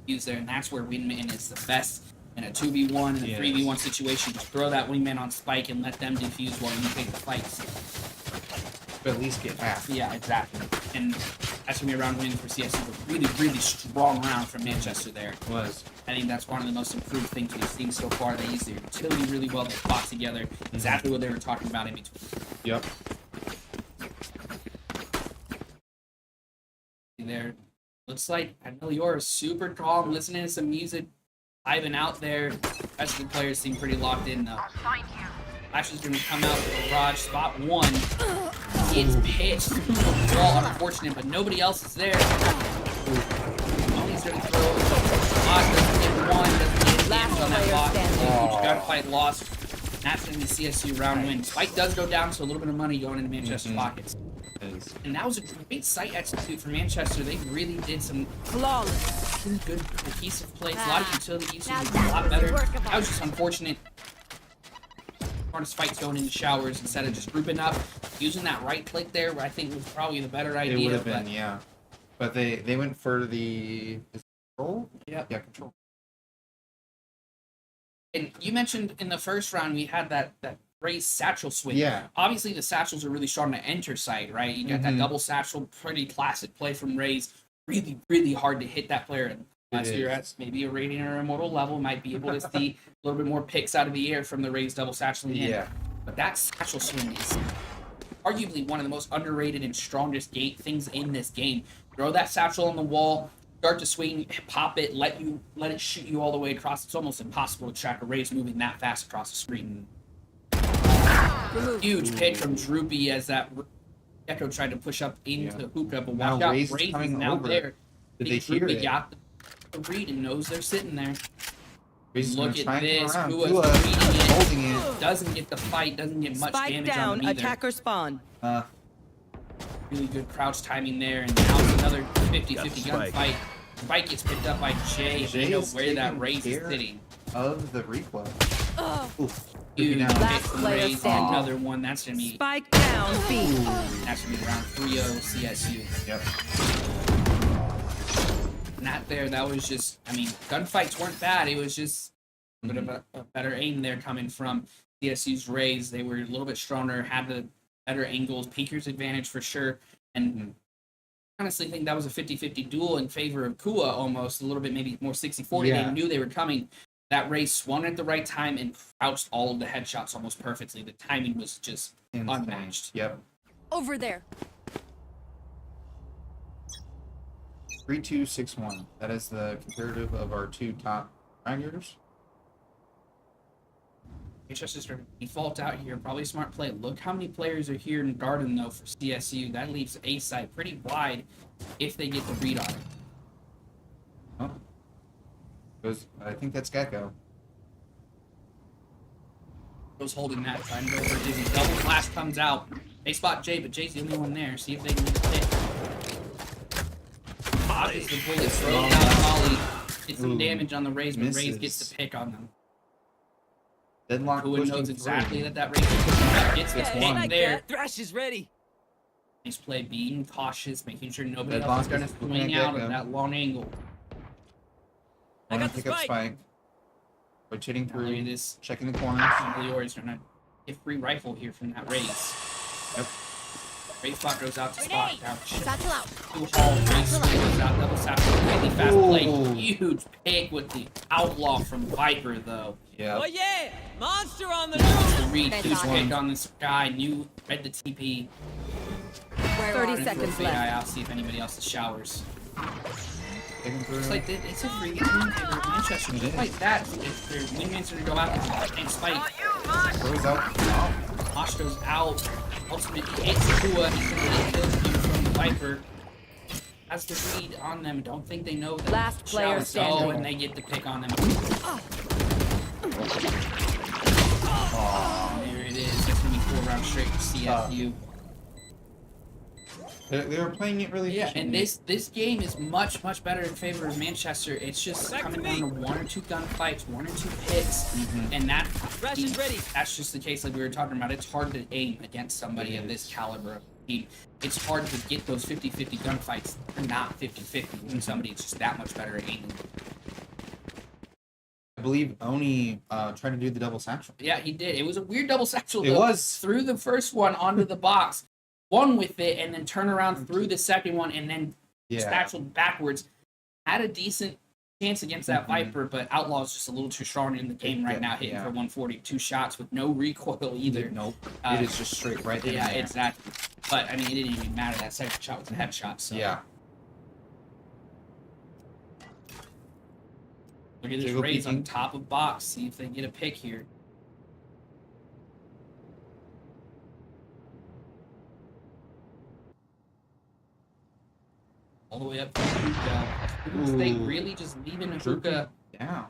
used there, and that's where wingman is the best in a 2v1 and a 3v1 situation. Just throw that wingman on spike and let them defuse while you take the fights. But at least get half. Yeah, exactly. And that's going to be a round win for CSU. A really, really strong round from Manchester there. It was. I think that's one of the most improved things we've seen so far. They used their utility really well. They fought together. Exactly what they were talking about in between. Yep. There. Looks like Meliora is super calm, listening to some music, vibing out there. The rest of the players seem pretty locked in though. Flash is going to come out to the garage, spot 1. It's pitched through the wall, unfortunate, but nobody else is there. Only's going to throw. Bot doesn't get 1, doesn't get damage on that bot. Huge gunfight lost. That's going to be CSU round win. Spike does go down, so a little bit of money going into Manchester's pockets. And that was a great site execute for Manchester. They really did some good cohesive plays. A lot of utility usage, a lot better. That was just unfortunate. Hardest fights going into showers instead of just grouping up, using that right click there, where I think was probably the better idea. It would have been, yeah. But they went for the control. Yeah, Control. And you mentioned in the first round we had that raised satchel swing. Yeah. Obviously the satchels are really strong to enter site, right? You got that double satchel, pretty classic play from Raze. Really, really hard to hit that player. Unless you're at maybe a Radiant or Immortal level, might be able to see a little bit more picks out of the air from the Raze double satchel. But that satchel swing is arguably one of the most underrated and strongest things in this game. Throw that satchel on the wall, start to swing, pop it, let it shoot you all the way across. It's almost impossible to track a Raze moving that fast across the screen. Huge pick from Droopy as that Echo tried to push up into Hookah, but watch out, Raze is now there. Did they hear it? Got the read and knows they're sitting there. Look at this. Kua holding it. Doesn't get the fight. Doesn't get much Spike damage down, on them either. attacker spawn. Really good crouch timing there, and now it's another 50-50 gunfight. Spike gets picked up by Jay. They know Jay's where that taking raise is care sitting. Of the recoil. Oof. Huge Down. hit Last from player Raze, standing. another one. That's gonna be Spike down B. That's gonna be around 3-0 CSU. Yep. Not there. That was just. I mean, gunfights weren't bad. It was just a bit of a better aim there coming from CSU's Raze. They were a little bit stronger, had the better angles, peeker's advantage for sure, and honestly think that was a 50-50 duel in favor of Kua almost, a little bit maybe more 60-40. Yeah. They knew they were coming. That Raze swung at the right time and crouched all of the headshots almost perfectly. The timing was just unmatched. Yep. Over there. 3-2-6-1. That is the comparative of our two top fraggers. Manchester's going to default out here. Probably a smart play. Look how many players are here in Garden, though, for CSU. That leaves A side pretty wide if they get the read on it. Oh. I think that's Gecko. Goes holding that, trying to go for Dizzy. Double flash comes out. They spot Jay, but Jay's the only one there. See if they can get a hit. Dodges the bullet, throws out Molly. Gets some damage on the Raze, but Raze gets the pick on them. Deadlock Who pushing knows through. exactly that Raze is pushing back. Gets the pick there. Thrash is ready. Nice play, being cautious, making sure nobody Deadlock else is going to is looking swing at out of Gecko. that long angle. I got the pick up spike. Spike. Rotating Look through, at this. checking the corners. Leor's going to get free rifle here from that Raze. Yep. Raze spot goes out to spot. Ouch. Satchel out. Two hall, Raze goes out, double sap, really fast play. Huge pick with the outlaw from Viper, though. Yeah. Oh yeah! Monster on the The read, That's huge awesome. pick on this guy, read the TP. 30 seconds left. Eye out, see if anybody else showers. Taking through. It's like it's a free game for Manchester. Just like that, if their wingman's gonna go out and spike. Throws out. Mosh goes out. Ultimately hits Kua. He's gonna get kills from the Viper. Has the read on them. Don't think they know that. Last player showers go, standing. and they get the pick on them. There it is. It's gonna be 4 rounds straight for CSU. They were playing it really Yeah, and efficiently. this game is much better in favor of Manchester. It's just coming down to 1 or 2 gunfights, 1 or 2 picks, and Rush is ready. that's just the case like we were talking about. It's hard to aim against somebody of this caliber of team. It's hard to get those 50-50 gunfights. They're not 50-50 when somebody's just that much better at aiming. I believe Oni tried to do the double satchel. Yeah, he did. It was a weird double satchel. It though. was. Threw the first one onto the box, one with it, and then turn around through the second one, and then satcheled backwards. Had a decent chance against that Viper, but Outlaw's just a little too strong in the game right now, hitting for 142 shots with no recoil either. Nope. It is just straight right in Yeah, there. exactly. But, I mean, it didn't even matter. That second shot was a headshot, so. Yeah. Look at this Jiggle Raze on peeking. top of box. See if they get a pick here. All the way up to Hookah. They really just leaving a Hookah. Yeah.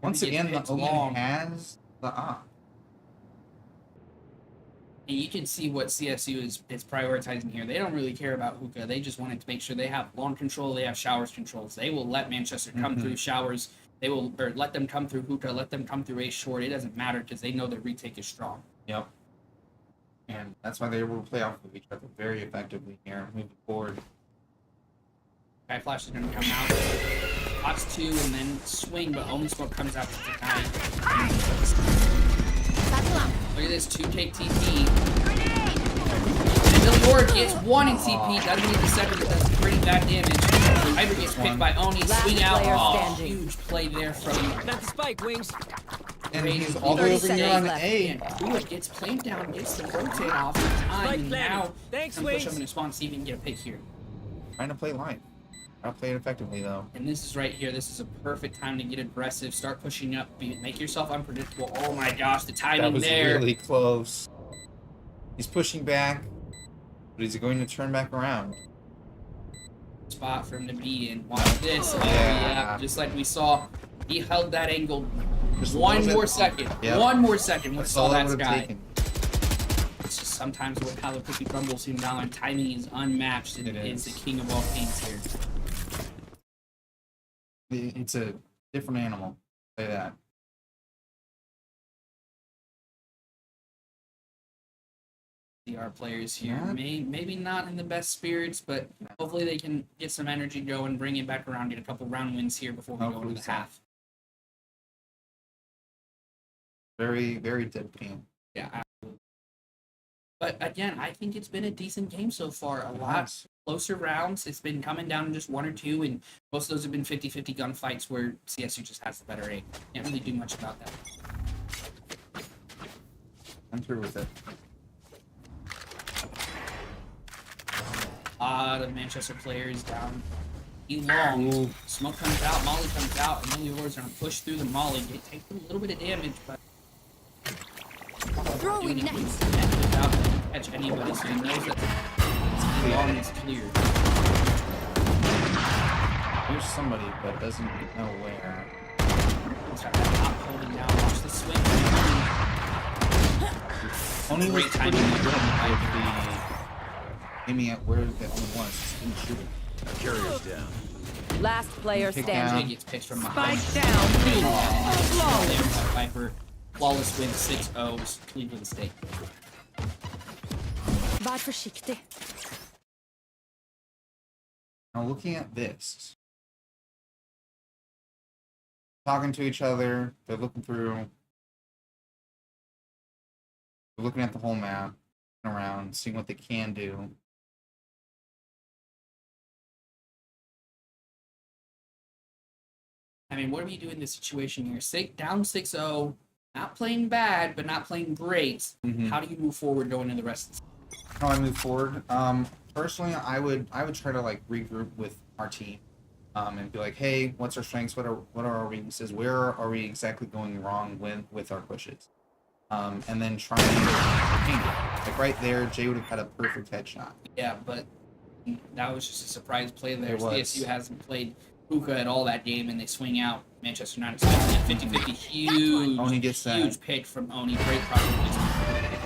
Once Gets again, the picked Oni long. has the op. And you can see what CSU is prioritizing here. They don't really care about Hookah. They just wanted to make sure they have lawn control, they have showers controls. They will let Manchester come through showers. They will, or let them come through Hookah, let them come through A short. It doesn't matter because they know their retake is strong. Yep. And that's why they will play off of each other very effectively here moving forward. Guy Flash is going to come out. Box 2 and then swing, but only smoke comes out to deny. Satchel out. Look at this, 2 take TP. And the Lord gets 1 in TP, doesn't get the second, but does pretty bad damage. Viper gets picked by Oni, Last swing out. player Oh, standing. huge play there from Plant the spike, Wings. And Raze. he's all the way 30 over here on seconds A. And Kua gets played down, gets the rotate off in time, Spike and planted. now Thanks, can push Wings. him in response to even get a pick here. Trying to play live. I'll play it effectively though. And this is right here. This is a perfect time to get aggressive. Start pushing up. Make yourself unpredictable. Oh my gosh, the That timing was there. really close. He's pushing back, but is he going to turn back around? Spot for him to be in. Watch this. Oh Yeah. yeah, just like we saw, he held that angle. Just a One little more bit. second. Yep. One more second. We That's saw all I that would have guy. taken. It's just sometimes how the cookie crumbles seem down, and timing is unmatched. It It's is. the king of all kings here. It's a different animal. Say that. Our players here, Yeah. maybe not in the best spirits, but hopefully they can get some energy going, bring it back around, get a couple round wins here before we go Hopefully into the so. half. Very, very dead team. Yeah, absolutely. But again, I think it's been a decent game so far. A lot Yes. closer rounds. It's been coming down to just one or two, and most of those have been 50-50 gunfights where CSU just has the better aim. Can't really do much about that. I'm through with it. A lot of Manchester players down. Long. Ooh. Smoke comes out, Molly comes out, and then the Auror's gonna push through the Molly. They take a little bit of damage, but Throwing doing it knife. without catch anybody, so he knows that Long is clear. There's somebody, but doesn't know where. Start that top holding down. Watch the swing. Only was Great pretty timing. good with the aiming at where the only was. Just didn't shoot it. Carrier's down. Last player Kick standing. down. Gets pitched from behind. Spike down. Flawless. Viper. Flawless win 6-0 Cleveland State. Var försiktig. Now looking at this. Talking to each other, they're looking through. They're looking at the whole map, around, seeing what they can do. I mean, what do we do in this situation here? Down 6-0, not playing bad, but not playing great. Mhm. How do you move forward going into the rest of the How I move forward. Personally, I would try to like regroup with our team, and be like, hey, what's our strengths? What are our weaknesses? Where are we exactly going wrong with our pushes? And then try and paint it. Like right there, Jay would have had a perfect headshot. Yeah, but that was just a surprise play there. It was. CSU hasn't played Hookah at all that game, and they swing out. Manchester United expecting it 50-50. Huge, Oni gets that. huge pick from Oni. Great project.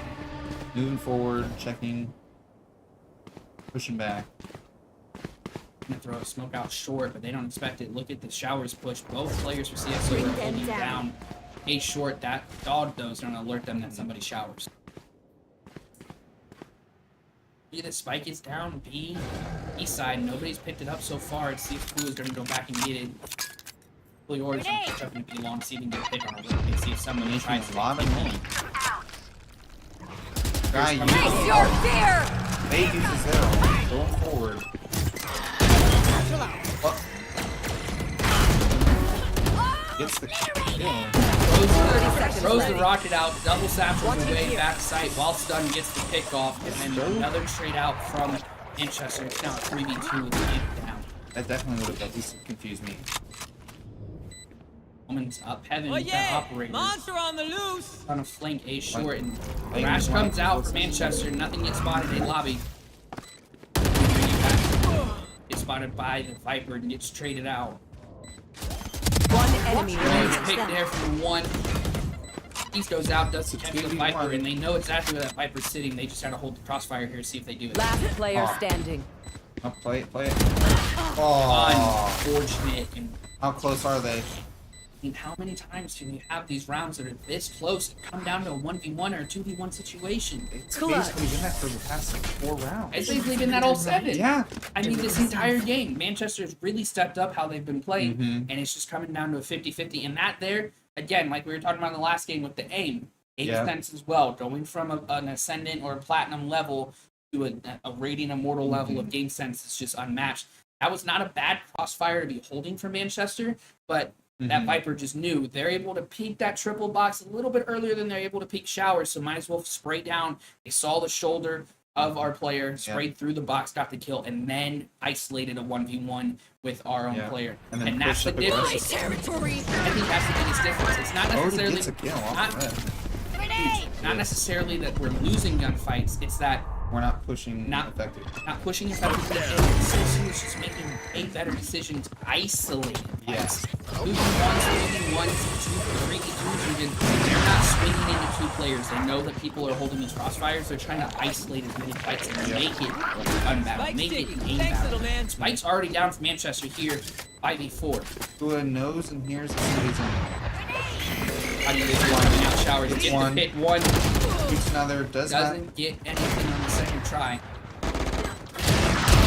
Moving forward, checking, pushing back. Gonna throw a smoke out short, but they don't expect it. Look at the showers push. Both players for CSU Bring are them holding down. down a short. That dog, though, is gonna alert them that somebody showers. See, the spike is down. B, east side. Nobody's picked it up so far. It seems Blue is gonna go back and get it. Blue Or's gonna catch up and be long, see if he can get a pick on it. And see if somebody Making tries a to lot of take money. it. Guy Face uses Your fear! they uses their own. Going forward. Oh. Gets the kill. Throws the rocket out, double satchels away, back sight, while stun gets the pick off, and then another trade out from Manchester. It's now 3v2 with the game down. That definitely would have at least confused me. Woman's up heaven Oh with that yeah! operator. Monster on the loose. Trying to flank A short, and Flank Rash one. comes out for Manchester. Nothing gets spotted in lobby. Gets spotted by the Viper and gets traded out. One enemy Nice remaining. pick there from one. East goes out, does the It's a catch the 2v1. Viper, and they know exactly where that Viper's sitting. They just have to hold the crossfire here to see if they do it. Last player Oh. standing. Oh, play it, play it. Oh, Unfortunate. And how close are they? I mean, how many times can you have these rounds that are this close and come down to a 1v1 or a 2v1 situation? It's Clutch. basically been that for the past like 4 rounds. It's basically been that all 7. Yeah. I mean, this entire game, Manchester's really stepped up how they've been playing, Mhm. and it's just coming down to a 50-50. And that there, again, like we were talking about in the last game with the aim, Yeah. sense as well, going from an ascendant or a platinum level to a radiant immortal level of game sense is just unmatched. That was not a bad crossfire to be holding for Manchester, but that Viper just knew they're able to peek that triple box a little bit earlier than they're able to peek showers, so might as well spray down. They saw the shoulder of our player, sprayed through the box, got the kill, and then isolated a 1v1 with our own Yeah. player. And then And that's pushed the up difference. aggressive. Territory. I think that's the biggest difference. It's not Already necessarily gets a kill off not, the rip. Grenade. not necessarily that we're losing gunfights. It's that We're not pushing Not- effectively. Not pushing effectively, and CSU is just making a better decision to isolate. Yes. Losing ones, 2, 3, 2, they're not swinging into 2 players. They know that people are holding these crossfires. They're trying to isolate as many fights and make it unbalanced, make it game Thanks, little man. balanced. Spike's already down for Manchester here, 5v4. Tua knows and hears that somebody's in. How do you get one out showers? Get the One. hit, one. Shoots another, Doesn't get anything on the second try.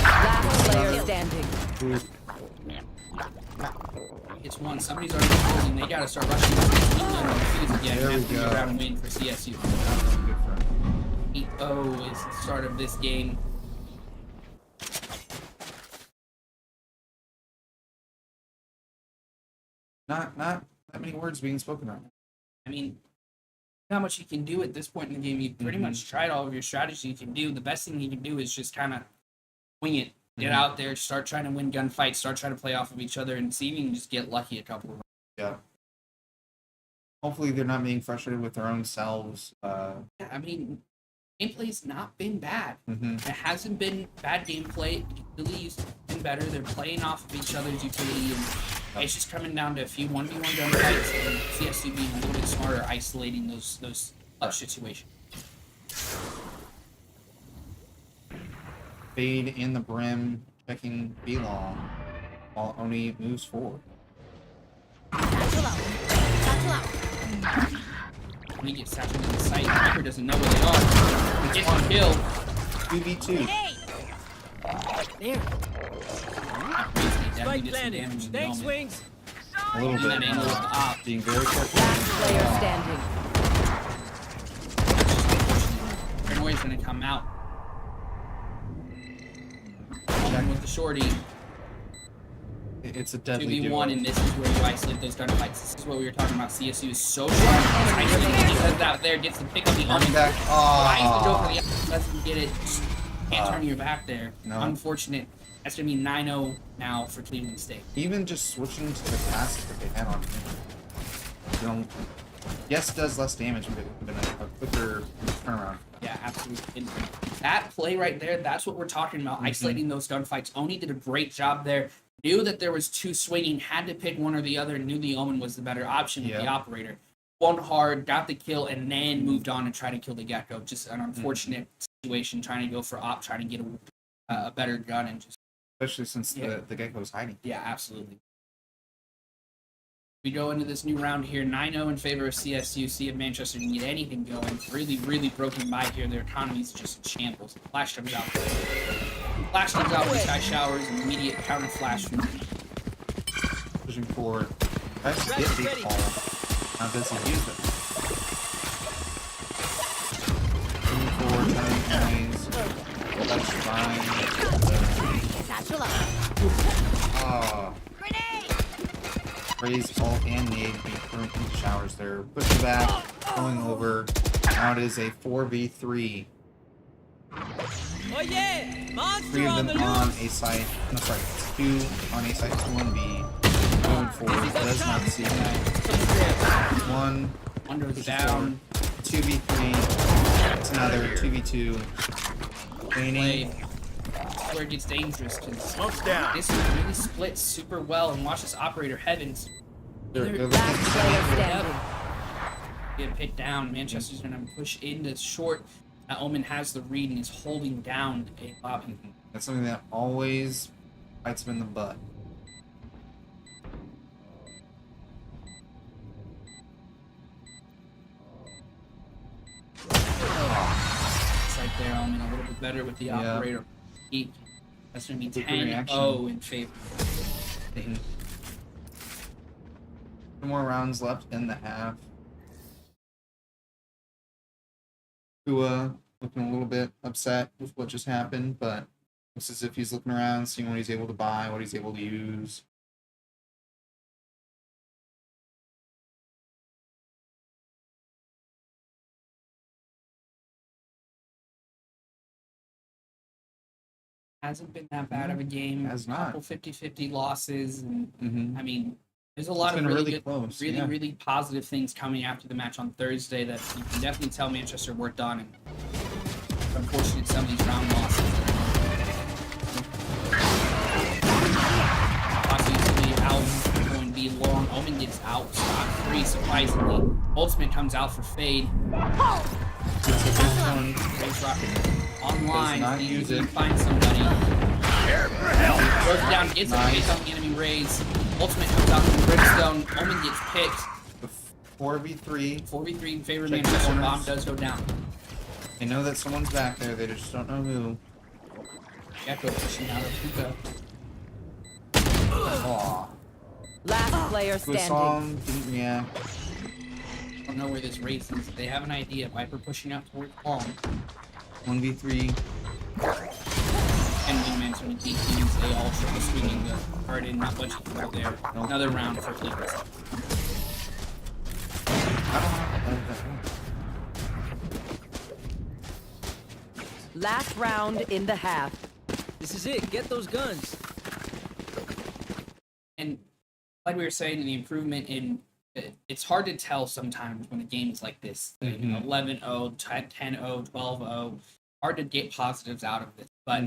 Last player standing. It's one. Somebody's already holding. They gotta start rushing this defuse again. There we Have to go. round win for CSU. Good for him. 8-0 is the start of this game. Not that many words being spoken right now. I mean, not much you can do at this point in the game. You pretty much tried all of your strategies you can do. The best thing you can do is just kind of wing it. Get out there, start trying to win gunfights, start trying to play off of each other, and see if you can just get lucky a couple of rounds. Yeah. Hopefully they're not being frustrated with their own selves. Yeah, I mean, gameplay's not been bad. Mhm. It hasn't been bad gameplay. Utility's been better. They're playing off of each other's utility, and it's just coming down to a few 1v1 gunfights, and CSU being a little bit smarter, isolating those clutch situations. Fade in the brim, checking B-long, while Oni moves forward. When he gets saturated in the sight, Piper doesn't know where they are. He gets one kill. 2v2. There. Spike landed. Thanks, Wings. A little And then bit. angle with the op. Being very careful. Player standing. Paranoia's gonna come out. One with the shorty. It's a deadly 2v1, duo. and this is where you isolate those gunfights. This is what we were talking about. CSU is so strong. Isolating because out there gets to pick up the army. Coming back. Tries to go for the Oh. doesn't get it. Just can't turn your back there. No. Unfortunate. That's gonna be 9-0 now for Cleveland State. Even just switching to the tasks that they had on him. You know, yes, it does less damage, but it would have been a quicker turnaround. Yeah, absolutely. And that play right there, that's what we're talking about. Isolating those gunfights. Oni did a great job there. Knew that there was 2 swinging, had to pick one or the other, knew the Omen was the better option with the Yeah. operator. Won hard, got the kill, and then moved on and tried to kill the Gecko. Just an unfortunate situation, trying to go for op, trying to get a better gun, and just, Especially since Yeah. the Gecko was hiding. yeah, absolutely. We go into this new round here, 9-0 in favor of CSU. See if Manchester can get anything going. Really, really broken by here. Their economy's just in shambles. Flash comes out. Flash comes out with Sky Showers, and immediate counter flash from Pushing forward. Tries to get deep ball. Now does he use it? Moving forward, turning points. That's fine. Satchel up. Ah. Raise ball and nade being thrown into showers there. Pushing back, going over. Now it is a 4v3. Oh yeah! Monster 3 of on them the on loose. A site. No, sorry, it's 2 on A site, 2 on B. Moving forward, does not see that. 1, under the pushes down. forward. 2v3. It's another 2v2. Play. Waning. That's where it gets dangerous, because Smoke's down. this really splits super well. And watch this operator, Heavens. They're looking Last for player the- standing. Get picked down. Manchester's going to push into short. Omen has the read and is holding down a lobby. That's something that always bites them in the butt. It's right there, Omen a little bit better with the Yeah. operator. That's going to be Quick 10-0 reaction. in favor. Two more rounds left in the half. Tua looking a little bit upset with what just happened, but looks as if he's looking around, seeing what he's able to buy, what he's able to use. Hasn't been that bad of a game. Has not. Couple 50-50 losses. And, Mm-hmm. I mean, there's a lot It's of been really really good, close, really, yeah. really positive things coming after the match on Thursday that you can definitely tell Manchester worked on. And unfortunate some of these round losses. Obviously, out going to be long. Omen gets out, spot free, surprisingly. Ultimate comes out for Fade. Race Rocket online. not He use can it. find somebody. Throws it down, gets it, takes out the enemy raise. Ultimate comes out from Brimstone. Omen gets picked. The 4v3. 4v3 in favor of Check the Manchester. corners. Bomb does go down. They know that someone's back there. They just don't know who. Echo pushing out of Puka. Aw. Last player Who saw standing. him, didn't react. I don't know where this race is. They have an idea. Viper pushing out towards Palm. 1v3. And we mentioned the teams, they all triple swinging the card in, not much out there. Another round for Cleveland. I don't know. Last round in the half. This is it. Get those guns. And like we were saying, the improvement in it's hard to tell sometimes when a game is like this. You know, 11-0, 10-0, 12-0. Hard to get positives out of this. But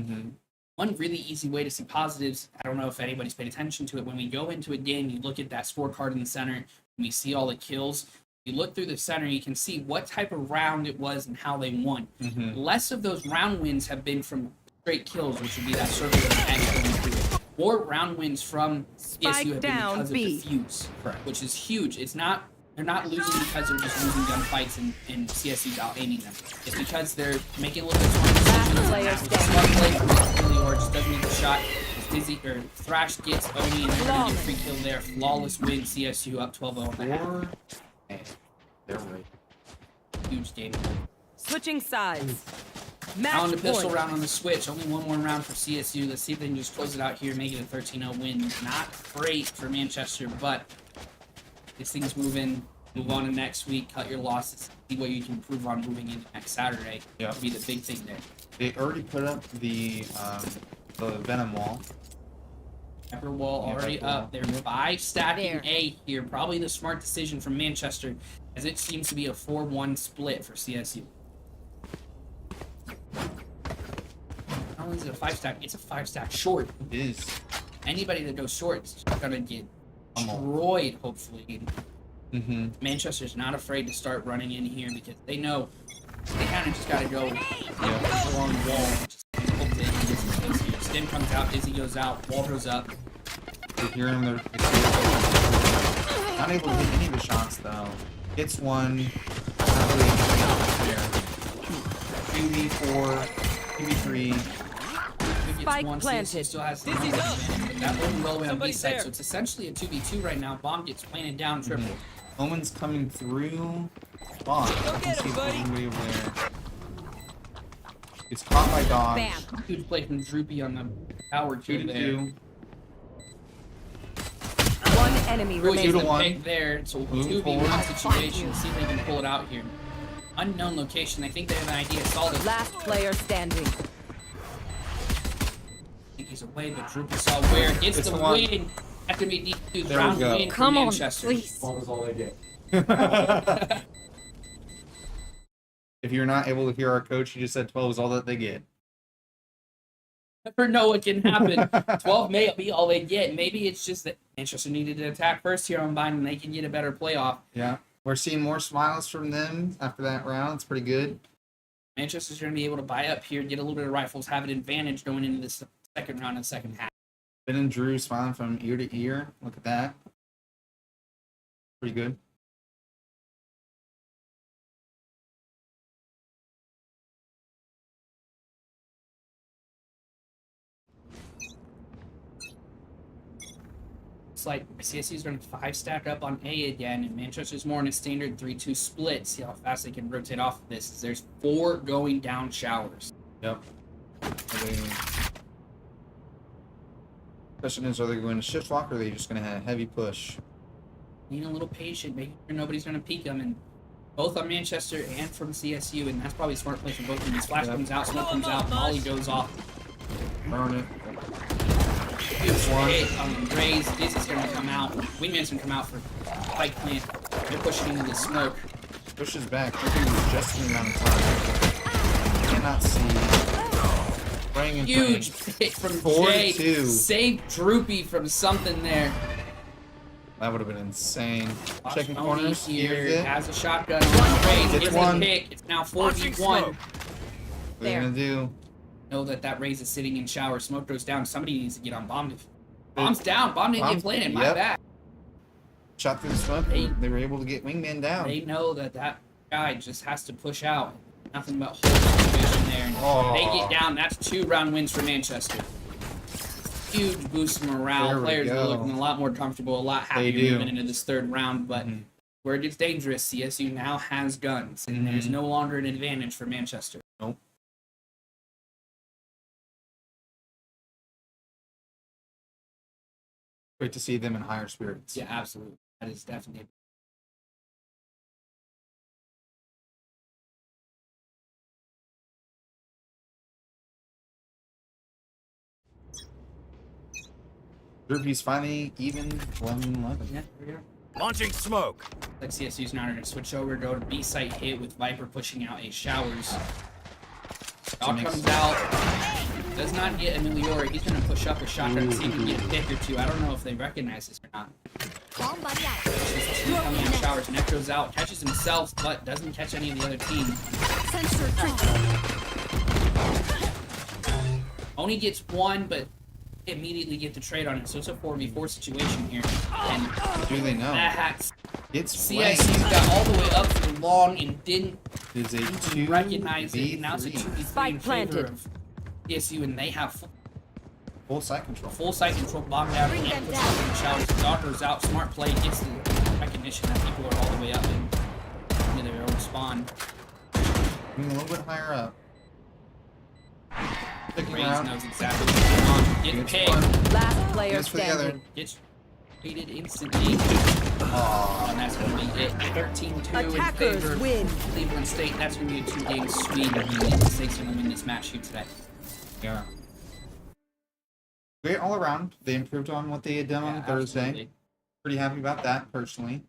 one really easy way to see positives, I don't know if anybody's paid attention to it, when we go into a game, you look at that scorecard in the center, and we see all the kills. You look through the center, you can see what type of round it was and how they won. Less of those round wins have been from straight kills, which would be that circle of X going through it. More round wins from CSU have been down, because B. of defuse, Correct. which is huge. It's not they're not losing because they're just losing gunfights and CSU's out aiming them. It's because they're making a little bit smarter decisions. player And that was a smart play from Billy or just doesn't get the shot. Dizzy or Thrash gets Oni and they're gonna get a free kill there. Flawless win. CSU up 12-0 in the half. Hey, they're right. Huge game. Switching sides. Now on Match the pistol point. round on the switch. Only one more round for CSU. Let's see if they can just close it out here, make it a 13-0 win. Not great for Manchester, but these things move on to next week, cut your losses, see what you can improve on moving into next Saturday. Yeah. Will be the big thing there. They already put up the Venom wall. Pepper wall Yeah, already pepper up. wall. They're 5 stacking There. A here. Probably the smart decision from Manchester, as it seems to be a 4-1 split for CSU. Not only is it a 5-stack, it's a 5-stack short. It is. Anybody that goes short is gonna get destroyed, hopefully. Manchester's not afraid to start running in here because they know they kind of just gotta go along the wall. Just hope that he gets the space here. Stim comes out, Dizzy goes out, wall goes up. You're hearing their. Not able to hit any of the shots though. Gets one. Not really anything else there. 2v4, 2v3. If Spike it's one, planted. CSU still has the Dizzy's up. advantage, but that one well away on B Somebody's side, there. so it's essentially a 2v2 right now. Bomb gets planted down, triple. Omen's coming through. Spawn. I can get see him, buddy. anybody over there. It's caught by Dodge. Bam. Huge play from Droopy on the power 2 kill to there. 2. One enemy Really remaining. gets the 1. pick there. So Moving 2v1 forward. situation. See if they can pull it out here. Unknown location. I think they have an idea. Solid. Last player standing. I think he's away, but Droopy saw where. Gets It's the a one. win. After me, D2's There we round go. win for Come on, Manchester. please. If you're not able to hear our coach, he just said 12 is all that they get. Never know what can happen. 12 may be all they get. Maybe it's just that Manchester needed to attack first here on Vine and they can get a better playoff. Yeah. We're seeing more smiles from them after that round. It's pretty good. Manchester's going to be able to buy up here, get a little bit of rifles, have an advantage going into this second round and second half. Ben and Drew smiling from ear to ear. Look at that. Pretty good. It's like CSU's running 5-stack up on A again, and Manchester's more in a standard 3-2 split. See how fast they can rotate off of this. There's 4 going down showers. Yep. Question is, are they going to shift lock or are they just going to have a heavy push? Being a little patient, making sure nobody's going to peek them, and both on Manchester and from CSU, and that's probably a smart play from both of these. Flash Yep. comes out, smoke comes out, Molly goes off. Burn it. Huge hit on the Rays. Dizzy's going to come out. Wingman's going to come out for Spike Plant. They're pushing into the smoke. Pushes back. Everything was just in the amount of time. cannot see. Running and Huge playing. pick from 4-2. Jay. Saved Droopy from something there. That would have been insane. Watch Checking Oni corners. here. Here's it. Has a shotgun on the range. Gets Gets one. the pick. It's now 4v1. What are they gonna do? Know that Raze is sitting in shower. Smoke goes down. Somebody needs to get on bomb. Bomb's down. Bomb didn't get planted. My Yep. bad. Shot through the smoke. They were able to get wingman down. They know that guy just has to push out. Nothing but hold situation there. And Oh. they get down. That's 2-round wins for Manchester. Huge boost of morale. There we Players are go. looking a lot more comfortable, a lot They happier do. moving into this third round. But where it gets dangerous, CSU now has guns, and there's no longer an advantage for Manchester. Nope. Great to see them in higher spirits. Yeah, absolutely. That is definitely. Droopy's finally even 11-11. Yeah, we are. Launching smoke. Like CSU's now going to switch over, go to B site hit with Viper pushing out a showers. Dog makes- comes out, does not get a Miliori. He's going to push up a shotgun and see if he can get a pick or two. I don't know if they recognize this or not. Bomb buddy out. There's two coming out showers. Neck goes out, catches himself, but doesn't catch any of the other team. Sensor trigger. Only gets one, but immediately get the trade on it. So it's a 4v4 situation here. And Do they know? that hacks. It's CSU flanked. got all the way up for the long and didn't Is a even recognize it. And now it's a 2v3. 2v3 Spike in favor planted. of CSU, and they have Full side control. full site control, bomb down, Bring and them push up in the showers. Doctor's out, smart play, gets the recognition that people are all the way up into their own spawn. Moving a little bit higher up. Sticking Raze around. knows exactly what's going on. Getting Gets picked, one. Last player Gets for the other. standing. gets rated instantly. Aw. And that's going to be it. 13-2 in Attackers favor of win. Cleveland State. That's going to be a 2-game sweep. Cleveland State's going to win this match here today. Yeah. Great all around. They improved on what they had done on Thursday. absolutely. Pretty happy about that personally.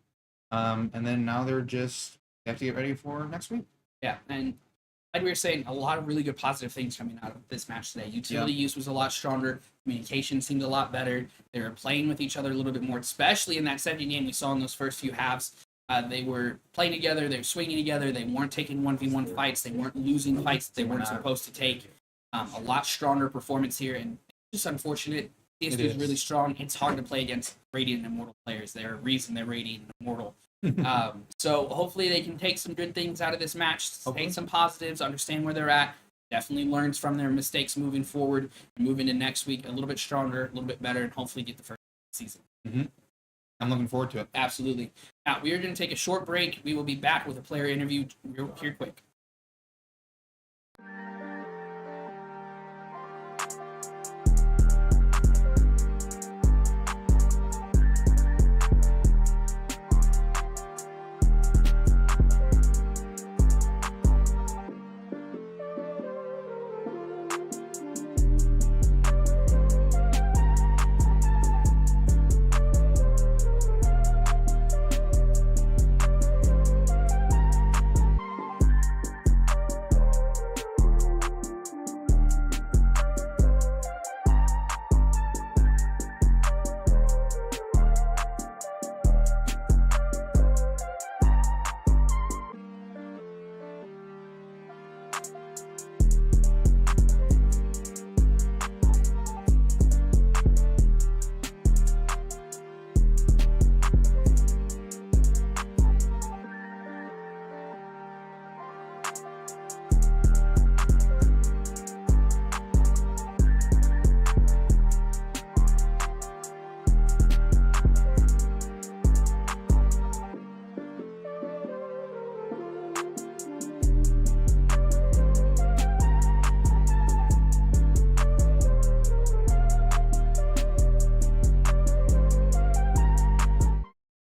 And then now they have to get ready for next week. Yeah, and like we were saying, a lot of really good positive things coming out of this match today. Utility use was a lot stronger. Communication seemed a lot better. They were playing with each other a little bit more, especially in that second game we saw in those first few halves. They were playing together. They were swinging together. They weren't taking 1v1 fights. They weren't losing fights that they weren't supposed to take. A lot stronger performance here, and just unfortunate. CSU is really strong. It's hard to play against Radiant and Immortal players. They're a reason they're Radiant and Immortal. So hopefully they can take some good things out of this match, take some positives, understand where they're at, definitely learns from their mistakes moving forward, and move into next week a little bit stronger, a little bit better, and hopefully get the first season. I'm looking forward to it. Absolutely. Now, we are going to take a short break. We will be back with a player interview here quick.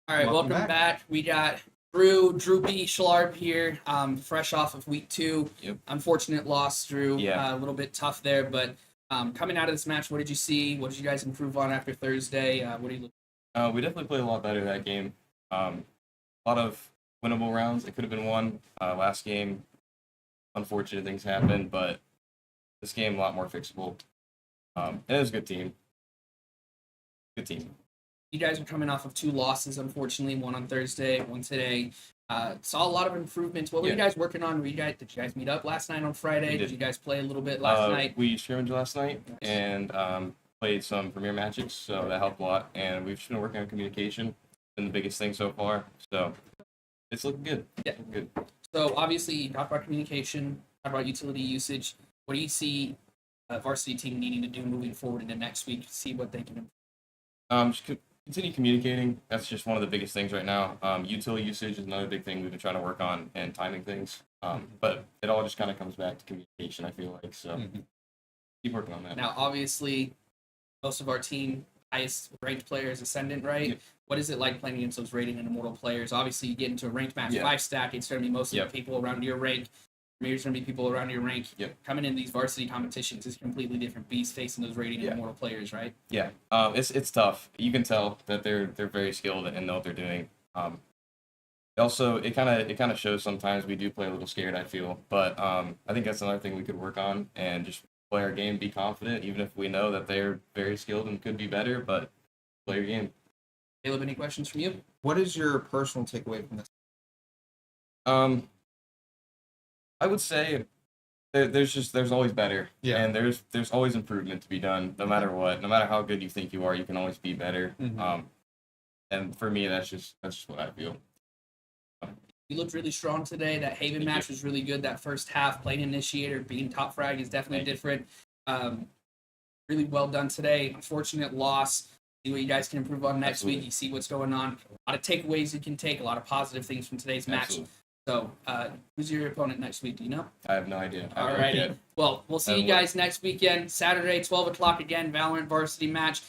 All right, welcome back. We got Droopy, Schlarb here, fresh off of week 2. Yep. Unfortunate loss, Drew. Yeah. A little bit tough there, but coming out of this match, what did you see? What did you guys improve on after Thursday? What do you look? We definitely played a lot better that game. A lot of winnable rounds. It could have been won. Last game, unfortunate things happen, but this game a lot more fixable. And it was a good team. Good team. You guys are coming off of 2 losses, unfortunately, one on Thursday, one today. Saw a lot of improvements. What were you guys working on? Did you guys meet up last night on Friday? We Did did. you guys play a little bit last night? We scrimmaged last night and played some premier matches, so that helped a lot. And we've just been working on communication. Been the biggest thing so far. So it's looking good. Yeah. Looking good. So obviously, you talked about communication, talked about utility usage. What do you see varsity team needing to do moving forward into next week to see what they can improve? Just continue communicating. That's just one of the biggest things right now. Utility usage is another big thing we've been trying to work on, and timing things. But it all just kind of comes back to communication, I feel like. So keep working on that. Now, obviously, most of our team highest ranked players ascendant, right? Yep. What is it like playing against those rated and immortal players? Obviously, you get into a ranked match 5 stack. It's going to be mostly Yep. people around your rank. There's going to be people around your rank. Yep. Coming in these varsity competitions is a completely different beast facing those rated and immortal players, right? Yeah, it's tough. You can tell that they're very skilled and know what they're doing. Also, it kind of shows sometimes we do play a little scared, I feel, but I think that's another thing we could work on and just play our game, be confident, even if we know that they're very skilled and could be better. But play your game. Caleb, any questions from you? What is your personal takeaway from this? I would say there's always better. Yeah. And there's always improvement to be done, no matter what. No matter how good you think you are, you can always be better. And for me, that's just what I feel. You looked really strong today. That Haven match was really good. That first half, playing initiator, being top frag is definitely different. Really well done today. Unfortunate loss. See what you guys can improve on next week. You see what's going on. A lot of takeaways you can take. A lot of positive things from today's match. So, who's your opponent next week? Do you know? I have no idea. All righty. Well, we'll see you guys next weekend. Saturday, 12 o'clock again, Valorant Varsity match.